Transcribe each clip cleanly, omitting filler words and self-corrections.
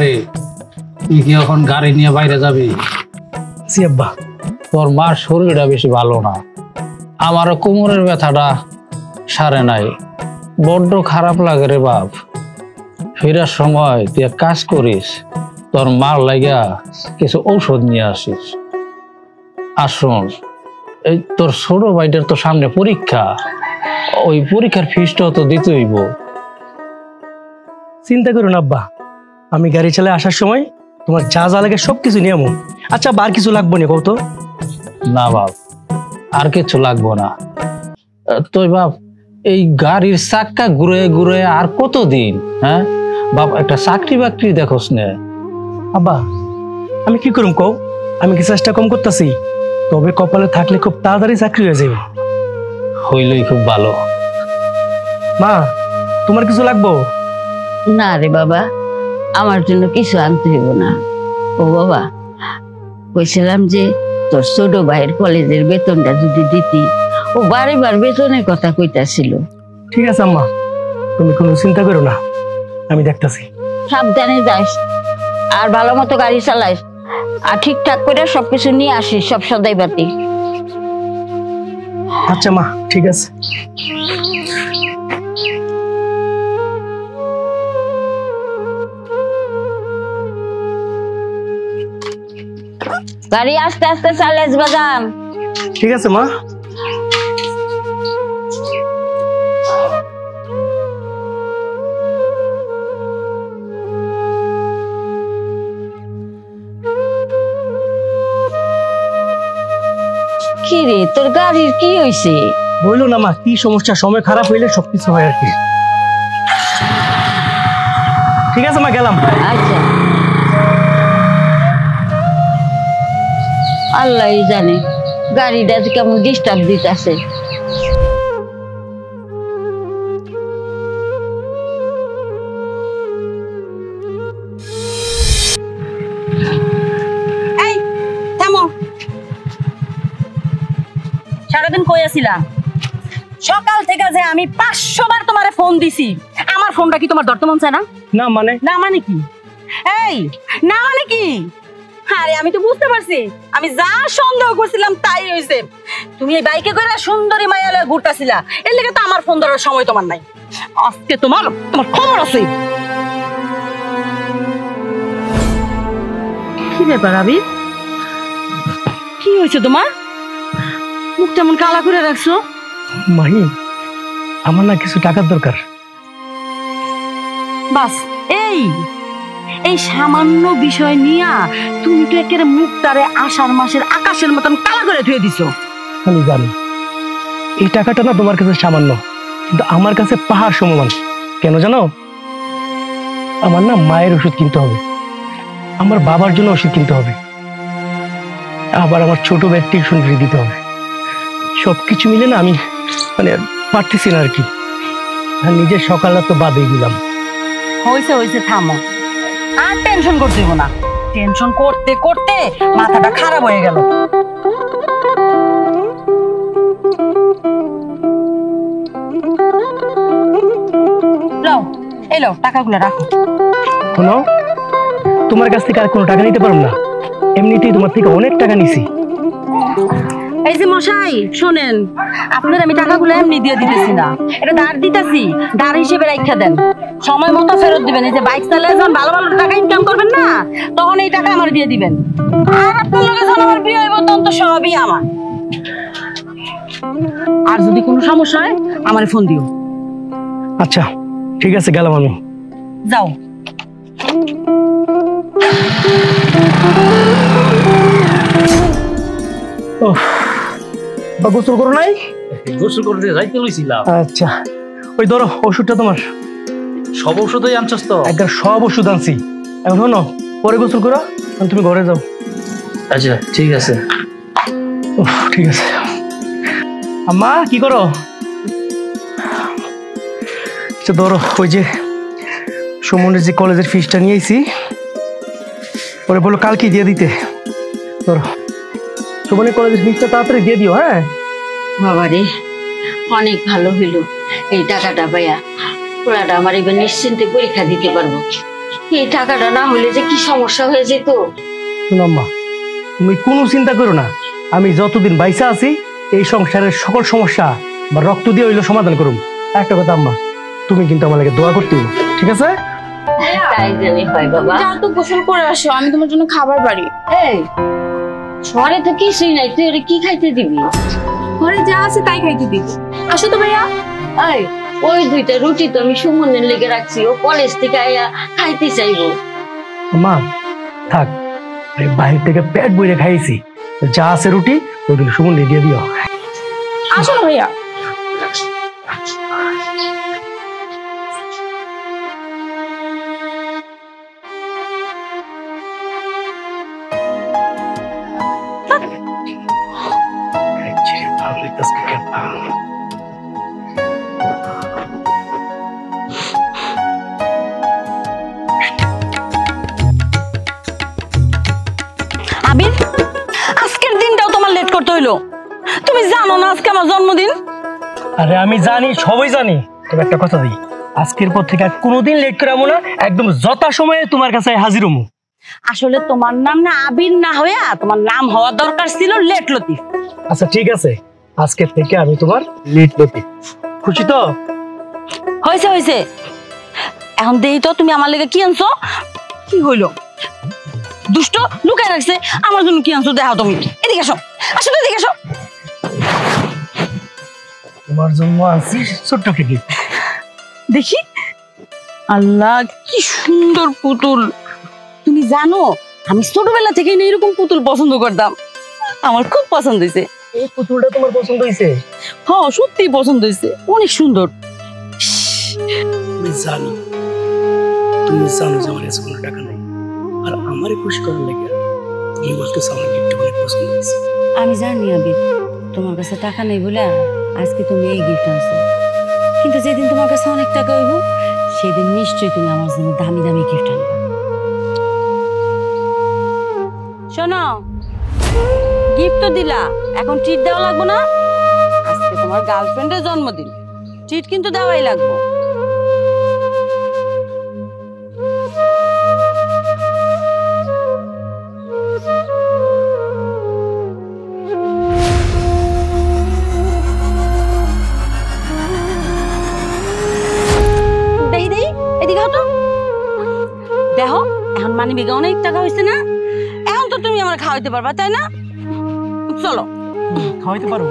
রে, তুই কি এখন গাড়ি নিয়ে বাইরে যাবি? জি আব্বা। তোর মার শরীরটা বেশি ভালো না, আমারও কোমরের ব্যথাটা সারে নাই, বড্ড খারাপ লাগে রে বাপ। ফেরার সময় তুই এক কাজ করিস, তোর মার লাগা কিছু ঔষধ নিয়ে আসিস। আর শোন, এই তোর ছোট ভাইটার তো সামনে পরীক্ষা, ওই পরীক্ষার ফিসটাও তো দিতে হইব। চিন্তা করুন আব্বা, আমি গাড়ি চালায় আসার সময় তোমার যা যা লাগে সবকিছু নিয়ে আমো। আচ্ছা আর কিছু লাগবো না কত? না বাপ, আর কিছু লাগবো না। তুই বাপ এই গাড়ির চাক্কা ঘুরে ঘুরে আর কতদিন? হ্যাঁ বাপ, একটা চাকরি বাকরি দেখোস নে। আব্বা আমি কি করুম কও? আমি কি চেষ্টা কম করতেছি? তবে কপালে থাকলে খুব তাড়াতাড়ি চাকরি হয়ে যাবে। হইলেই খুব ভালো। মা তোমার কিছু লাগবো? না রে বাবা, আমার জন্য কিছু আনতে হইব না। ও বাবা, কইছিলাম যে তোর ছোট ভাইয়ের কলেজের বেতনটা যদি দিতি, ও বারেবার বেতনের কথা কইতাছিল। ঠিক আছে আম্মা, তুমি কোনো চিন্তা করো না, আমি দেখতেছি। সাবধানে যাস, আর ভালো মতো গাড়ি চালাইস, আর ঠিকঠাক করে সবকিছু নিয়ে আসিস, সব সদাই বাতি। আচ্ছা মা, ঠিক আছে। গাড়ি আস্তে আস্তে চালাইস বাজান। ঠিক আছে মা। কি রে, তোর গাড়ির কি হয়েছে? বললো না মা, কি সমস্যা, সময় খারাপ হইলে সবকিছু হয় আর কি। ঠিক আছে মা, গেলাম। আচ্ছা, আল্লাহ জানে গাড়িটা কেমন ডিস্টার্ব দিতেছে। এই থামো, সারাদিন কই আছিলাম? সকাল থেকে যে আমি 500 বার তোমারে ফোন দিছি, আমার ফোনটা কি তোমার ধরতে মন চায় না? না মানে? না মানে কি? এই না মানে কি? আরে আমি তো বুঝতে পারছি, আমি যা সন্দেহ করছিলাম তাই হইছে। তুমি এই বাইকে করে সুন্দরী মাইয়া লয়ে ঘুরতাছিলা, এর লাগি তো আমার ফোন ধরার সময় তোমার নাই। আজকে তোমার খবর আছে। কি ব্যাপার আবির, কি হয়েছে তোমার? মুখটা এমন কালা করে রাখছো? মাহি, আমার না কিছু টাকার দরকার। বাস এই এই সামান্য বিষয় নিয়া তুমি তো একেবারে মুখটারে আষাঢ় মাসের আকাশের মতন কালা করে ধুয়ে দিছো। আমি জানি এই টাকাটা না তোমার কাছে সামান্য, কিন্তু আমার কাছে পাহাড় সমান। কেন জানো? আমার না মায়ের ওষুধ কিনতে হবে, আমার বাবার জন্য ওষুধ কিনতে হবে, আবার আমার ছোট ভাইয়ের টিউশন ফি দিতে হবে। সবকিছু মিলে না আমি মানে পারতেছি না আর কি। আর নিজের সকালে তো বাদই দিলাম। হয়েছে হয়েছে, থামো, আর টেনশন করতে হইব না। টেনশন করতে করতে মাথাটা খারাপ হয়ে গেল। লও, এই লও, টাকাগুলো রাখো। শোনো, তোমার কাছ থেকে আর কোনো টাকা নিতে পারবো না, এমনিতেই তোমার থেকে অনেক টাকা নিছি। এই যে মশাই শোনেন, আপনাদের আমি টাকাগুলো এমনি দিয়ে দিতেছি না, এটা ধার দিতেছি, ধার হিসেবে রাখা দেন, সময় মতো ফেরত দিবেন। এই যে বাইক চালিয়ে যখন ভালো ভালো টাকা ইনকাম করবেন না, তখন এই টাকা আমার দিয়ে দিবেন। আর আপনার লগে যখন আমার বিয়ে হইব তখন তো সবই আমার। আর যদি কোনো সমস্যা হয় আমার ফোন দিও। আচ্ছা ঠিক আছে, গেলাম আমি। যাও। গোসল করো নাই? গোসল করতে যাইতে লইছিলাম। আচ্ছা ওই ধরো ওষুধটা তোমার। সব ওষুধই আনছস তো? একবার সব ওষুধ আনছি। এখন শোনো, পরে গোসল করো, তুমি ঘরে যাও। আচ্ছা ঠিক আছে। ঠিক আছে। আম্মা কি করো? আচ্ছা ধরো, ওই যে সুমনের যে কলেজের ফিসটা নিয়ে আইছি, ওরে বলো কালকে দিয়ে দিতে। ধরো, সুমনের কলেজের ফিসটা তাড়াতাড়ি দিয়ে দিও। হ্যাঁ বাবা রে, অনেক ভালো হইল এই টাকাটা পাইয়া। পোলাটা আমার এবার নিশ্চিন্তে পরীক্ষা দিতে পারবো। এই টাকাটা না হলে যে কি সমস্যা হয়ে যেত। শোনো আম্মা, তুমি কোনো চিন্তা করো না, আমি যতদিন বাইসা আছি এই সংসারের সকল সমস্যা বা রক্ত দিয়ে হইলো সমাধান করুম। একটা কথা আম্মা, তুমি কিন্তু আমার লাগে দোয়া করতে হবে, ঠিক আছে? তাই জানি হয় বাবা। যাও তো গোসল করে আসো, আমি তোমার জন্য খাবার বাড়ি। এই ঘরে তো কিছুই নাই, তুই ওরে কি খাইতে দিবি? ঘরে যা আছে তাই খাইতে দিবি। আসো তো ভাইয়া। এই ওই দুইটা রুটি তো আমি সুমনের লেগে রাখছি, ও কলেজ থেকে আইয়া খাইতে চাইবো। আম্মা থাক, এই বাহির থেকে পেট বইরে খাইছি, যা আছে রুটি ওইগুলো সুমন দিয়ে দিও। আসো না ভাইয়া। আবির, আজকের দিনটাও তোমার লেট করতে হইলো। তুমি জানো না আজকে আমার জন্মদিন? আরে আমি জানি, সবাই জানি, তবে একটা কথা দিই, আজকের পর থেকে আর কোনোদিন লেট করাবো না, একদম যথা সময়ে তোমার কাছে হাজির হবো। আসলে তোমার নাম না আবির না হইয়া তোমার নাম হওয়া দরকার ছিল লেট লতিফ। আচ্ছা ঠিক আছে, আজকের থেকে আমি তোমার লেট লতিফ। খুশি তো? হয়েছে হয়েছে, এখন দেই তো তুমি আমার লেগে কি আনছো। কি হইলো? দুষ্ট লুকায় রাখছে আমার জন্য কি আনছো, দেখাও তুমি। এদিকে আসো, আসো তো, এদিকে আসো। তোমার জন্য আনছি ছোট্ট একটা গিফট। দেখি। আল্লাহ কি সুন্দর পুতুল। তুমি জানো আমি ছোটবেলা থেকে না এরকম পুতুল পছন্দ করতাম, আমার খুব পছন্দ হয়েছে। এই পুতুলটা তোমার পছন্দ হয়েছে? হ্যাঁ সত্যি পছন্দ হয়েছে, অনেক সুন্দর। আমি জানি তুমি জানো যে আমার কাছে কোনো টাকা নেই, আর আমারে খুশি করার লাগে তুমি বলতেছো আমার গিফট অনেক পছন্দ হয়েছে। আমি জানি আবির তোমার কাছে টাকা নেই বলে আজকে তুমি এই গিফট আনছো, কিন্তু যেদিন তোমার কাছে অনেক টাকা হইব সেদিন নিশ্চয়ই তুমি আমার জন্য দামি দামি গিফট আনবা। শোনো, গিফট তো দিলা, এখন ট্রিট দেওয়া লাগবে না? আজকে তোমার গার্লফ্রেন্ডের জন্মদিন, ট্রিট কিন্তু দেওয়াই লাগবে। দেখি দেখি, এদিকে হতো দেখো, এখন মানি বেগে অনেক টাকা হয়েছে না, এখন তো তুমি আমার খাওয়াইতে পারবা, তাই না? চলো। খাওয়াইতে পারবো,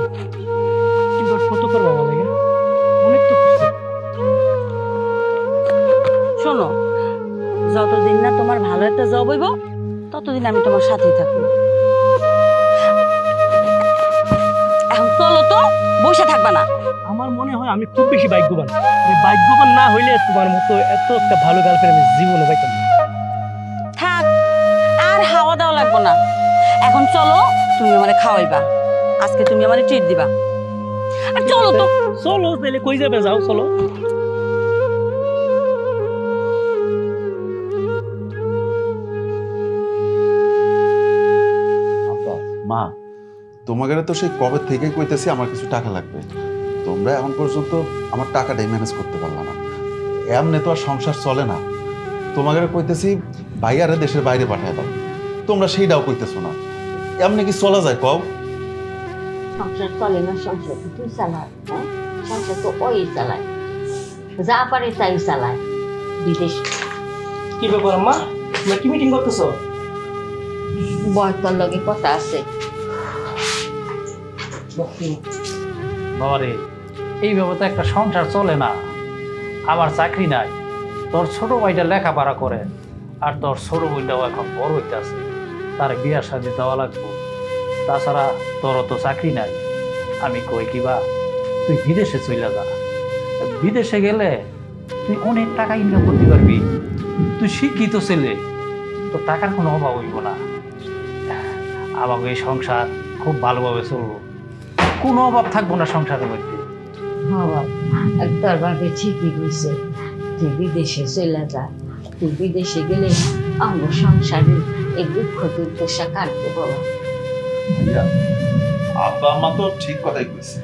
কিন্তু কত করবো আমার লাগে? অনেক তো খুশি। শোনো, যতদিন না তোমার ভালো একটা জব হইব ততদিন আমি তোমার সাথেই থাকবো। এখন চলো তো, বসে থাকবা না। আমার মনে হয় আমি খুব বেশি ভাগ্যবান, ভাগ্যবান না হইলে তোমার মতো এত একটা ভালো গার্লফ্রেন্ড আমি জীবনে পাইতাম না। থাক, আর হাওয়া দেওয়া লাগবো না, এখন চলো, তুমি আমারে খাওয়াইবা, আজকে তুমি আমারে ট্রিট দিবা। আর চলো তো। চলো তাহলে, কই যাবে? যাও চলো। মা, তোমাকে তো সেই কবে থেকেই কইতেছি আমার কিছু টাকা লাগবে, তোমরা এখন পর্যন্ত আমার টাকাটাই ম্যানেজ করতে পারলা না। এমনি তো আর সংসার চলে না। তোমাকে কইতেছি ভাইয়ারে দেশের বাইরে পাঠায় দাও, তোমরা সেইটাও কইতেছো না। এমনি কি চলা যায় কও? সংসার চলে না, সংসার তো তুই চালায়, হ্যাঁ? সংসার তো ওই চালায়, যা পারে তাই চালায়। বিদেশ কি ব্যাপার আম্মা, তোমরা কি মিটিং করতেছো? বয়তার লগে কথা আছে। বাবারে, এইভাবে তো একটা সংসার চলে না। আমার চাকরি নাই, তোর ছোট ভাইটা লেখাপড়া করে, আর তোর ছোট বোনটাও এখন বড় হইতে আছে, তার বিয়ার সাথে দেওয়া লাগবো। তাছাড়া তোরও তো চাকরি নাই। আমি কই কিবা, তুই বিদেশে চলে যা, বিদেশে গেলে তুই অনেক টাকা ইনকাম করতে পারবি। তুই শিক্ষিত ছেলে, তোর টাকার কোনো অভাব হইব না। আমাকে এই সংসার খুব ভালোভাবে চলবো, কোনো অভাব থাকবো না সংসারের মধ্যে। তোর বাপে ঠিকই কইছে, তুই বিদেশে চলে যা, তুই বিদেশে গেলে আমার সংসারের এই দুঃখ দুর্দশা কাটবে বাবা। আব্বা আম্মা তো ঠিক কথাই কইছে।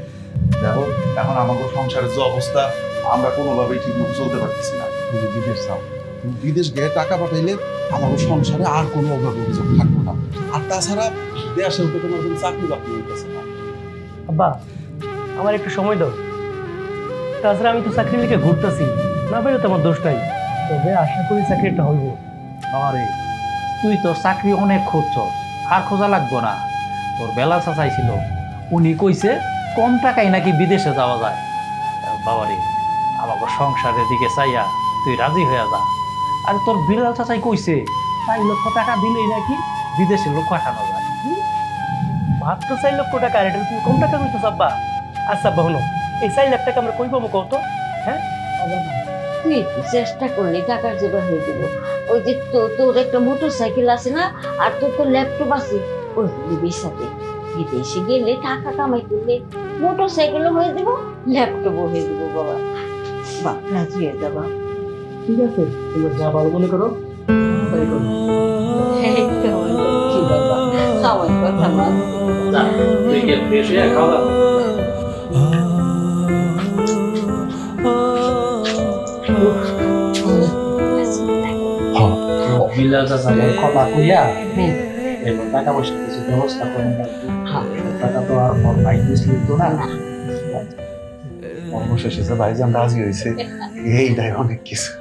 দেখো এখন আমাদের সংসারের যে অবস্থা, আমরা কোনোভাবেই ঠিক মতো চলতে পারতেছি না। তুমি বিদেশ যাও, তুমি বিদেশ গিয়ে টাকা পাঠাইলে আমার সংসারে আর কোনো অভাব অভিযোগ থাকবে না। আর তাছাড়া দেশের তো তোমার কোনো চাকরি বাকরি হইতেছে না। আব্বা আমার একটু সময় দাও, তাছাড়া আমি তো চাকরি লিখে ঘুরতেছি, না পেলে তো আমার দোষ নাই, তবে আশা করি চাকরিটা হইব। আরে তুই তোর চাকরি অনেক খুঁজছ, আর খোঁজা লাগবো না। তোর বেলা চাচাইছিল, উনি কইছে কম টাকায় নাকি বিদেশে যাওয়া যায়। বাবারে আমাকে সংসারের দিকে চাইয়া তুই রাজি হয়ে যা। আর তোর বিলাল চাচাই কইছে 4 লক্ষ টাকা দিলেই নাকি বিদেশে লোক পাঠানো যায়। মাত্র 4 লক্ষ টাকা, আর এটা তুমি কম টাকা কইতেছ আব্বা? আচ্ছা আব্বা হনো, এই 4 লাখ টাকা আমরা কই পাবো কত? হ্যাঁ তুই একটু চেষ্টা করলে টাকার জোগাড় হয়ে দিব। ওই যে তোর একটা মোটর সাইকেল আছে না, আর তোর তো ল্যাপটপ আছে, ওই দিবির সাথে বিদেশে গেলে টাকা কামাই করলে মোটর সাইকেলও হয়ে দিব, ল্যাপটপও হয়ে দিব। বাবা বাপ রাজি হয়ে যাবা। ঠিক আছে, তোমরা যা ভালো মনে করো তাই করো। এই তো আমার লক্ষ্মী বাবা, আমার কথা মান। তুই গিয়ে ফ্রেশ হয়ে খাওয়া দাওয়া কর। বিলাল চাচা কথা কইয়া এবার টাকা পয়সা কিছু ব্যবস্থা করেন। টাকা তো আর বাইক তো না। অবশেষে যে ভাইজান রাজি হয়েছে, এইটাই অনেক কিছু।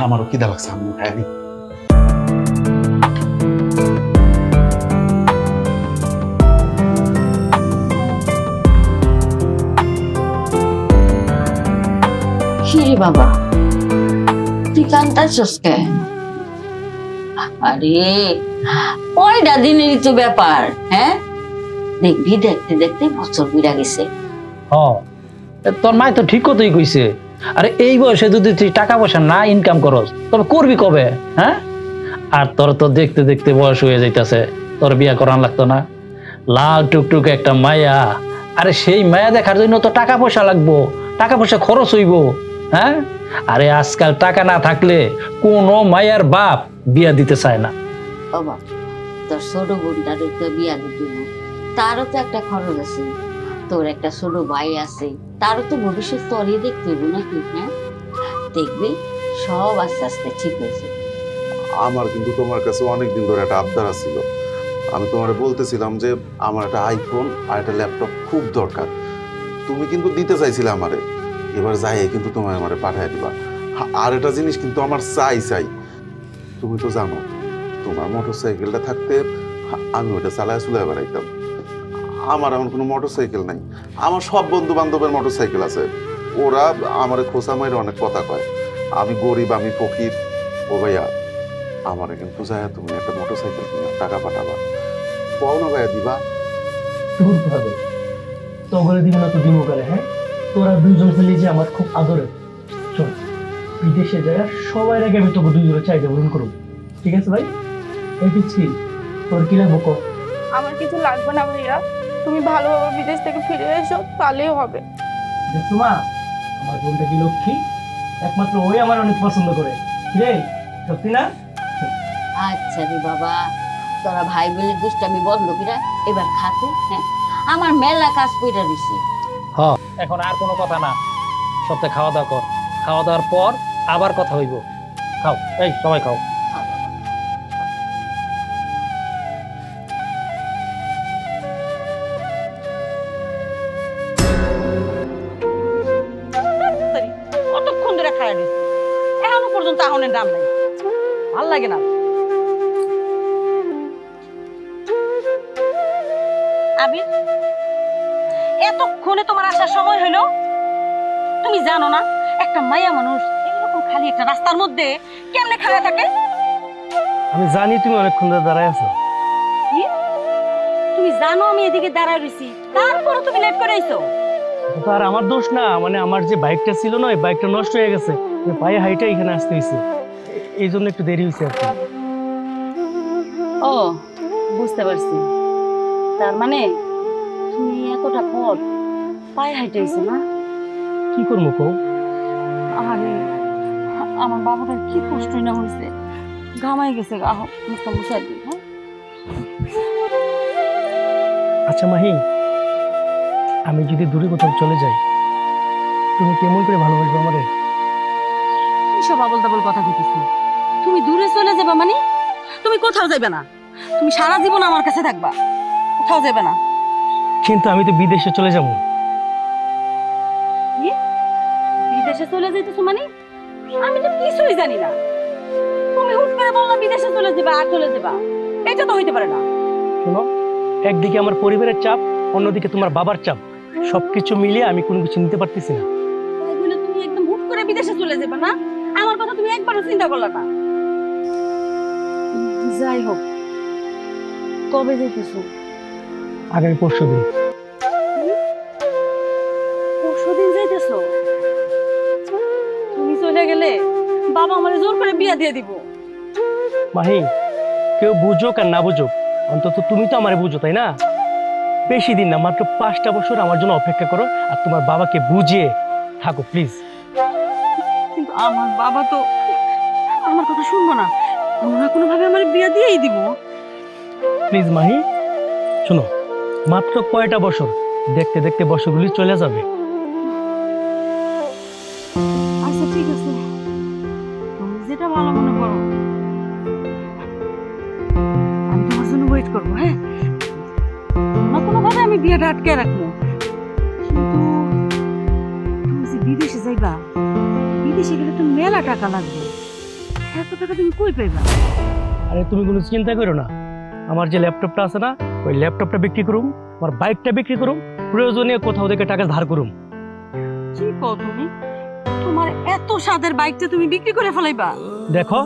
আমারও খিদা লাগছে, আমি খাইনি। রে বাবা, তুই কান্তাছিস কেন? আরে কয়টা দিনেরই তো ব্যাপার, হ্যাঁ? দেখবি দেখতে দেখতে বছর বিরা গেছে। তোর মাই তো ঠিক কথাই কইছে। আরে এই বয়সে যদি তুই টাকা পয়সা না ইনকাম করস তবে করবি কবে? হ্যাঁ, আর তোর তো দেখতে দেখতে বয়স হয়ে যাইতেছে, তোর বিয়া করান লাগতো না? লাল টুকটুক একটা মায়া, আরে সেই মায়া দেখার জন্য তো টাকা পয়সা লাগবো, টাকা পয়সা খরচ হইব। হ্যাঁ, আরে আজকাল টাকা না থাকলে কোনো মায়ার বাপ বিয়া দিতে চায় না। বাবা তোর ছোট বোনটারও তো বিয়া দিতে, তারও তো একটা খরচ আছে, তোর একটা ছোট ভাই আছে, তারও তো ভবিষ্যৎ তরিয়ে দেখতে হইব নাকি? হ্যাঁ, দেখবি সব আস্তে আস্তে ঠিক হয়েছে। আমার কিন্তু তোমার কাছে অনেকদিন ধরে একটা আবদার ছিল। আমি তোমার বলতেছিলাম যে আমার একটা আইফোন আর একটা ল্যাপটপ খুব দরকার। তুমি কিন্তু দিতে চাইছিলে আমারে, এবার যাই কিন্তু তোমার আমারে পাঠাই দিবা। আর একটা জিনিস কিন্তু আমার চাই, তুমি তো জানো তোমার মোটর সাইকেলটা থাকতে আমি ওটা চালায় চুলায় বেড়াইতাম। আমার এখন কোনো মোটর সাইকেল নাই। আমার সব বন্ধু বান্ধবের মোটর সাইকেল আছে, ওরা আমার খোঁচা মাইরে অনেক কথা কয় আমি গরিব, আমি ফকির। ও ভাইয়া, আমারে কিন্তু যায় তুমি একটা মোটর সাইকেল কিনে টাকা পাঠাবা, পাও না ভাইয়া দিবা? তোর ভাবে তো বলে দিব না তো দিব করে। হ্যাঁ, তোরা দুজন ফেলে যে আমার খুব আদরের। চল বিদেশে যায় সবাই আগে আমি তোকে দুজনে চাইতে পূরণ করবো। ঠিক আছে ভাই? এই পিচ্ছি, তোর কি লাগবো কর। আমার কিছু লাগবে না ভাইয়া, তুমি ভালোভাবে বিদেশ থেকে ফিরে এসো, তাহলেই হবে। দেখছো মা, আমার বোনটা কি লক্ষ্মী, একমাত্র ওই আমার অনেক পছন্দ করে। রে সত্যি না? আচ্ছা রে বাবা, তোরা ভাই বোনের দুষ্টামি বন্ধ কিরা এবার খাতো। হ্যাঁ, আমার মেলা কাজ কইরা দিছি। এখন আর কোনো কথা না, সপ্তাহে খাওয়া দাওয়া কর। খাওয়া দাওয়ার পর আবার কথা হইব। খাও, এই সবাই খাও। কতক্ষণ ধরে খায় দিছি, এখনো পর্যন্ত আহনের দাম নাই, ভাল লাগে না। আবির, এতক্ষণে তোমার আসার সময় হইলো? তুমি জানো না একটা মায়া মানুষ এরকম খালি একটা রাস্তার মধ্যে কেমনে খাড়া থাকে? আমি জানি তুমি অনেকক্ষণ ধরে দাঁড়ায় আছো। কি? তুমি জানো আমি এদিকে দাঁড়ায় রইছি, তারপরে তুমি লেট করে আইছো? তো আর আমার দোষ না, মানে আমার যে বাইকটা ছিল না, ওই বাইকটা নষ্ট হয়ে গেছে, পায়ে হাইটা এখানে আসতে হয়েছে, এই জন্য একটু দেরি হয়েছে আর কি। ও বুঝতে পারছি, তার মানে তুমি এতটা পথ পায়ে হাইটে আইছো না? কি করবো কও? আরে আমার বাবাটার কি কষ্টই না হয়েছে, ঘামাই গেছে গা, মুখটা মুছাই দিই। হ্যাঁ আচ্ছা মাহি, আমি যদি দূরে কোথাও চলে যাই তুমি কেমন করে ভালোবাসবে আমারে? কি সব আবল তাবল কথা কইতেছো? তুমি দূরে চলে যাবে মানে? তুমি কোথাও যাবে না, তুমি সারা জীবন আমার কাছে থাকবা, কোথাও যাবে না। কিন্তু আমি তো বিদেশে চলে যাবো। কি? বিদেশে চলে যাইতেছো মানে? আমি তো কিছুই জানি না। তুমি হুট করে বললা বিদেশে চলে যাবা আর চলে যাবা, এটা তো হইতে পারে না। শোনো, একদিকে আমার পরিবারের চাপ, অন্যদিকে তোমার বাবার চাপ, সবকিছু মিলিয়ে আমি কোনো কিছু নিতে পারতেছি না। তাই বলে তুমি একদম হুট করে বিদেশে চলে যাবে না? আমার কথা তুমি একবারও চিন্তা করলা না? যাই হোক, কবে যাইতেছো? আগামী পরশুদিন। পরশুদিন যাইতেছো? তুমি চলে গেলে বাবা আমারে জোর করে বিয়া দিয়ে দিব। মাহি, কেউ বুঝুক আর না বুঝুক, অন্তত তুমি তো আমারে বুঝো, তাই না? বেশি দিন না, মাত্র 5টা বছর আমার জন্য অপেক্ষা করো আর তোমার বাবাকে বুঝিয়ে থাকো প্লিজ। কিন্তু আমার বাবা তো আমার কথা শুনবো না, কোনো না কোনো ভাবে আমার বিয়া দিয়েই দিব। প্লিজ মাহি, শোনো, মাত্র কয়টা বছর, দেখতে দেখতে বছরগুলি চলে যাবে। আচ্ছা ঠিক আছে, তুমি যেটা ভালো মনে করো, আমি তোমার জন্য ওয়েট করবো। হ্যাঁ, না কোনো ভাবে আমি বিয়েটা আটকে রাখবো। কিন্তু তুমি যে বিদেশে যাইবা, বিদেশে গেলে তো মেলা টাকা লাগবে, এত টাকা তুমি কই পাইবা? আরে তুমি কোনো চিন্তা করো না, আমার যে ল্যাপটপটা আছে না, ওই ল্যাপটপটা বিক্রি করুম, আমার বাইকটা বিক্রি করুম, প্রয়োজনে কোথাও থেকে টাকা ধার করুম। কি কও তুমি? তোমার এত স্বাদের বাইকটা তুমি বিক্রি করে ফেলাইবা? দেখো,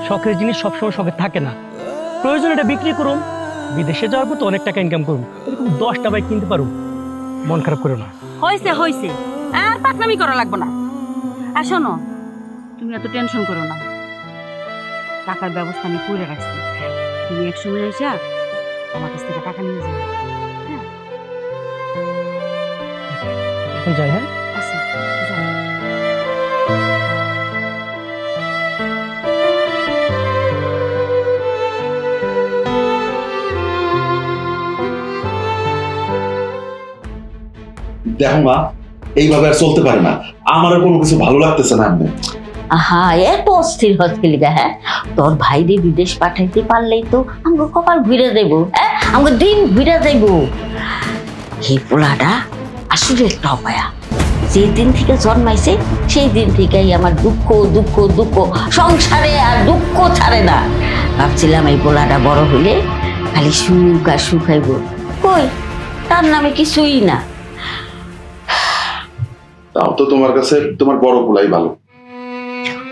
শখের জিনিস সবসময় শখে থাকে না, প্রয়োজন এটা বিক্রি করুন, বিদেশে যাওয়ার পর তো অনেক টাকা ইনকাম করুন, এরকম 10টা বাইক কিনতে পারুন। মন খারাপ করো না। হয়েছে হয়েছে, আর পাকনামি করা লাগবে না। আর শোনো, তুমি এত টেনশন করো না, টাকার ব্যবস্থা আমি করে রাখছি। তুমি এক সময় এসে আমার কাছ থেকে টাকা নিয়ে যাবে। হ্যাঁ, এখন যাই। হ্যাঁ, আচ্ছা যাও। দেখো মা, এইভাবে আর চলতে পারে না, আমার আর কোনো কিছু ভালো লাগতেছে না। আপনি আহা, এত অস্থির হচ্ছে লিগা? হ্যাঁ, তোর ভাইরে বিদেশ পাঠাইতে পারলেই তো আমাকে কপাল ঘুরে দেবো। হ্যাঁ, আমাকে দিন ঘুরে দেবো। এই পোলাটা আসলে একটা অপায়া। যে দিন থেকে জন্মাইছে সেই দিন থেকেই আমার দুঃখ দুঃখ দুঃখ, সংসারে আর দুঃখ ছাড়ে না। ভাবছিলাম এই পোলাটা বড় হইলে খালি সুখ আর সুখ হইব, কই তার নামে কিছুই না। তাও তো তোমার কাছে তোমার বড় পোলাই ভালো।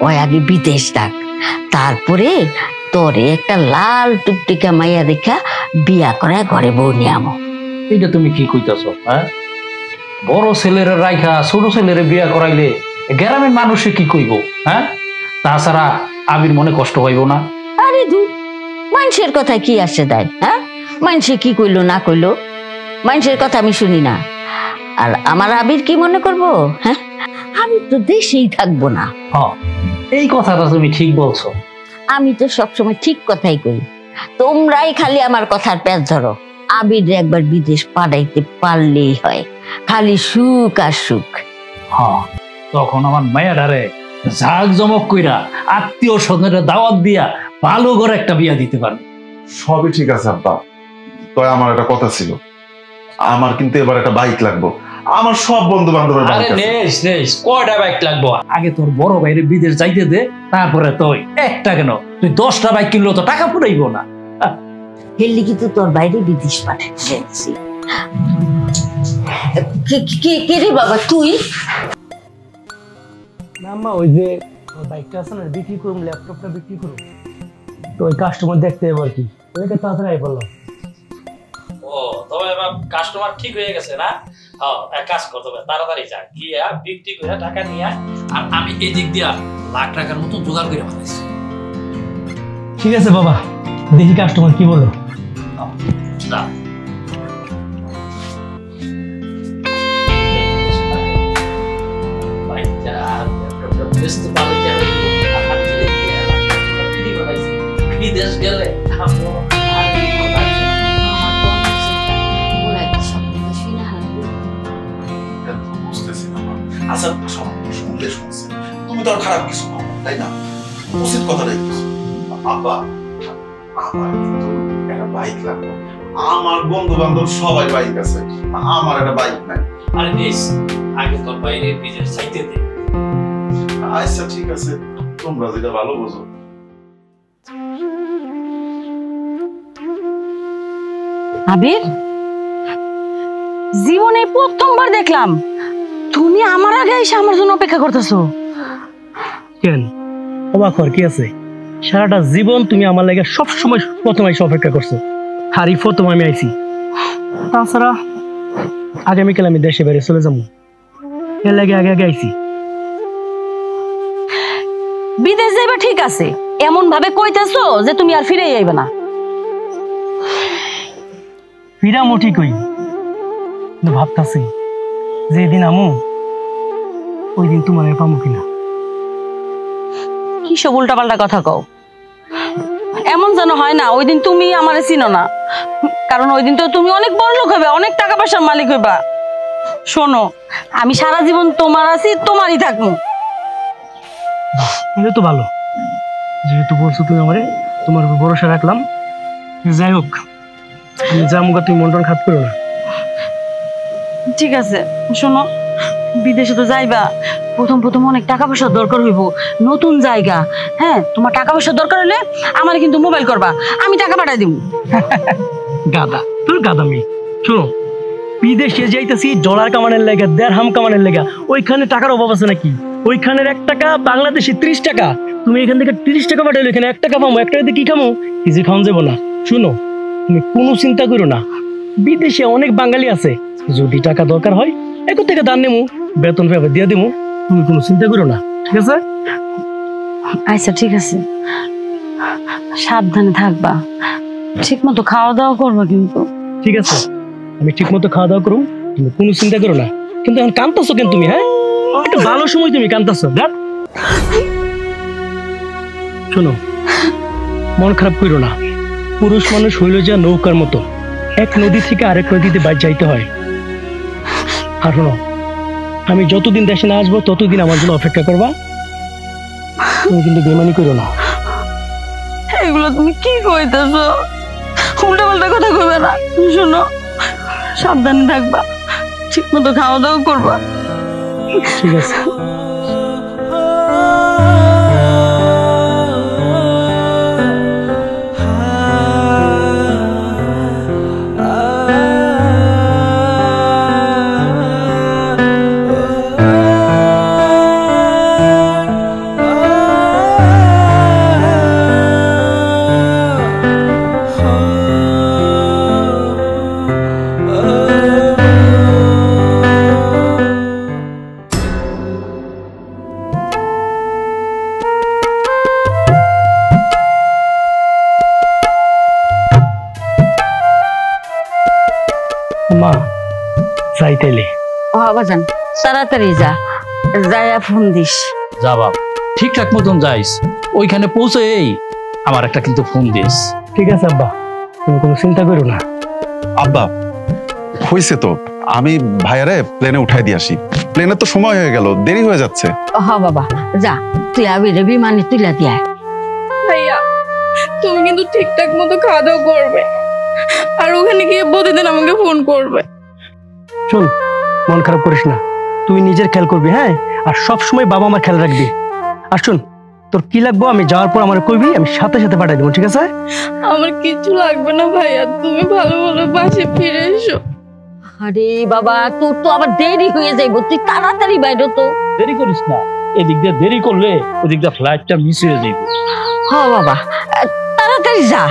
ওই আগে বিদেশ ডাক, তারপরে তোরে একটা লাল টুকটিকা মাইয়া দেখা বিয়া করায় ঘরে বউ নিয়ে আমো। এটা তুমি কি কইতাছ? হ্যাঁ, বড় ছেলের রাইখা ছোট ছেলের বিয়া করাইলে গ্রামের মানুষে কি কইব? হ্যাঁ, তাছাড়া আবির মনে কষ্ট হইব না? আরে দূর, মানুষের কথা কি আসে দেয়? হ্যাঁ, মানুষে কি কইলো না কইলো, মানুষের কথা আমি শুনি না। আর আমার আবির কি মনে করবো? হ্যাঁ, আমি তো দেশেই থাকবো না। হ্যাঁ, এই কথাটা তুমি ঠিক বলছো। আমি তো সবসময় ঠিক কথাই কই, তোমরাই খালি আমার কথার প্যাচ ধরো। আবির একবার বিদেশ পাঠাইতে পারলেই হয়, খালি সুখ আর সুখ। হ্যাঁ, তখন আমার মায়েরারে ঝাঁক জমক কইরা আত্মীয় স্বজনের দাওয়াত দিয়া ভালো করে একটা বিয়া দিতে পারবে। সবই ঠিক আছে আব্বা, তবে আমার একটা কথা ছিল, আমার কিন্তু এবার একটা বাইক লাগবে। আমার সব বন্ধু বান্ধবের বাইক আরে আছে। নেস নেস, কয়টা বাইক লাগবো? আগে তোর বড় ভাইরে বিদেশ যাইতে দে, তারপরে তুই একটা কেন, তুই 10টা বাইক কিনলেও তো টাকা ফুরাইব না। হেললি কিন্তু তোর বাইরে বিদেশ পাঠাচ্ছি। কে রে বাবা তুই? না মা, ওই যে বাইকটা আছে না, বিক্রি করুন, ল্যাপটপটা বিক্রি করুন, তো ওই কাস্টমার দেখতে যাবো আর কি, ওইটা তাড়াতাড়ি বললো। ও, তবে এবার কাস্টমার ঠিক হয়ে গেছে না? হ্যাঁ, এক কাজ করতে হবে, তাড়াতাড়ি যা গিয়া বিক্রি করে টাকা নিয়ে আয়। আর আমি এই দিক দিয়া লাখ টাকার মতো জোগাড় করে ফেলাইছি। ঠিক আছে বাবা, দেখি কাস্টমার কি বলো। যা। ভাই যা, ল্যাপটপটা বেচতে পারলে যা হইব। আর হাতে দিয়ে লাখ টাকা ফ্রি বানাইছি। বিদেশ গেলে আমরা আর কি কথা আছে? বুঝতেছি না মা। আচ্ছা শোনো, শুনলে শুনছি, তুমি তো আর খারাপ কিছু না, তাই না? উচিত কথাটাই কিছু। আব্বা, আমার কিন্তু একটা বাইক লাগবে। আমার বন্ধু বান্ধব সবাই বাইক আছে, আমার একটা বাইক নাই। আরে বেশ, আগে তোর বাইরে বিজের চাইতে দে। আচ্ছা ঠিক আছে, তোমরা যেটা ভালো বোঝো। আবির, জীবনে প্রথমবার দেখলাম তুমি আমার আগে এসে আমার জন্য অপেক্ষা করতেছো। কেন অবাক হওয়ার কি আছে? সারাটা জীবন তুমি আমার লাগে সবসময় প্রথম এসে অপেক্ষা করছো, আর এই প্রথম আমি আইছি। তাছাড়া আগামীকাল আমি দেশে বাইরে চলে যাবো, এর লাগে আগে আগে আইছি। বিদেশ যাইবা ঠিক আছে, এমন ভাবে কইতেছো যে তুমি আর ফিরে আইবে না। ফিরামো ঠিকই, কিন্তু ভাবতাছি যেদিন আমু ওই দিন তোমার পামু কিনা। কি সব উল্টাপাল্টা কথা কও? এমন যেন হয় না ওই দিন তুমি আমারে চিনো না, কারণ ওই দিন তো তুমি অনেক বড় লোক হইবা, অনেক টাকা পয়সার মালিক হইবা। শোনো, আমি সারা জীবন তোমার আছি, তোমারই থাকবো। এটা তো ভালো, যেহেতু বলছো তুমি আমারে, তোমার উপর ভরসা রাখলাম। যাই হোক, আমি যা মুখা তুমি মন টন খাত করো না। ঠিক আছে, শোনো, বিদেশে তো যাইবা, প্রথম প্রথম অনেক টাকা পয়সার দরকার হইব, নতুন জায়গা। হ্যাঁ, তোমার টাকা পয়সার দরকার হলে আমার কিন্তু মোবাইল করবা, আমি টাকা পাঠাই দিব। গাদা, তোর গাদা মেয়ে। শোনো, বিদেশে যাইতেছি ডলার কামানের লেগা, দেড়হাম কামানের লেগা। ওইখানে টাকার অভাব আছে নাকি? ওইখানের 1 টাকা বাংলাদেশে 30 টাকা। তুমি এখান থেকে 30 টাকা পাঠাইলে এখানে 1 টাকা পাবো, 1 টাকাতে কি খামো? কিছু খাওয়া যাবো না। শুনো, তুমি কোনো চিন্তা করো না, বিদেশে অনেক বাঙালি আছে, যদি টাকা দরকার হয় এখন থেকে দান নেবো, বেতন পেবে দিয়ে দেবো, তুমি কোনো চিন্তা করো না, ঠিক আছে? আচ্ছা ঠিক আছে, সাবধানে থাকবা, ঠিক মতো খাওয়া দাওয়া করবা কিন্তু। ঠিক আছে, আমি ঠিক মতো খাওয়া দাওয়া করুন, তুমি কোনো চিন্তা করো না। কিন্তু এখন কাঁদতেছো কেন তুমি? হ্যাঁ, একটা ভালো সময় তুমি কাঁদতেছো। দেখ, শোনো, মন খারাপ করো না। পুরুষ মানুষ হইল যা নৌকার মতো, এক নদী থেকে আরেক নদীতে বাইর যাইতে হয়। আর শোনো, আমি যতদিন দেশে না আসবো ততদিন আমার জন্য অপেক্ষা করবা, তুমি কিন্তু বেমানি করো না। এগুলো তুমি কি কইতেছো? উল্টা পাল্টা কথা কইবে না। শোনো, সাবধানে থাকবা, ঠিক মতো খাওয়া দাওয়া করবা। ঠিক আছে। মা যাইতেলে ও বাজান, তাড়াতাড়ি যা, যায়া ফোন দিস। যা বাপ, ঠিকঠাক মতন যাইস, ওইখানে পৌঁছে এই আমার একটা কিন্তু ফোন দিস। ঠিক আছে আব্বা, তুমি কোনো চিন্তা করো না। আব্বা, হয়েছে তো, আমি ভাইয়ারে প্লেনে উঠাই দিয়ে আসি। প্লেনের তো সময় হয়ে গেল, দেরি হয়ে যাচ্ছে। হ বাবা যা, তুই আবিরে বিমানে তুইলা দিয়া। ভাইয়া তুমি কিন্তু ঠিকঠাক মতো খাওয়া দাওয়া করবে, আর ওখানে গিয়ে প্রতিদিন আমাকে ফোন করবে। শোন, মন খারাপ করিস না, তুই নিজের খেয়াল করবি, হ্যাঁ, আর সব সময় বাবা আমার খেয়াল রাখবি। আর শোন, তোর কি লাগবো আমি যাওয়ার পর আমার কইবি, আমি সাথে সাথে পাঠাই দেবো, ঠিক আছে? আমার কিছু লাগবে না ভাইয়া, তুমি ভালো ভালো বাসে ফিরে এসো। আরে বাবা, তোর তো আবার দেরি হয়ে যাইবো, তুই তাড়াতাড়ি বাইরে তো। দেরি করিস না, এদিক দিয়ে দেরি করলে ওদিক দিয়ে ফ্লাইটটা মিস হয়ে যাবে। হ বাবা, তাড়াতাড়ি যা।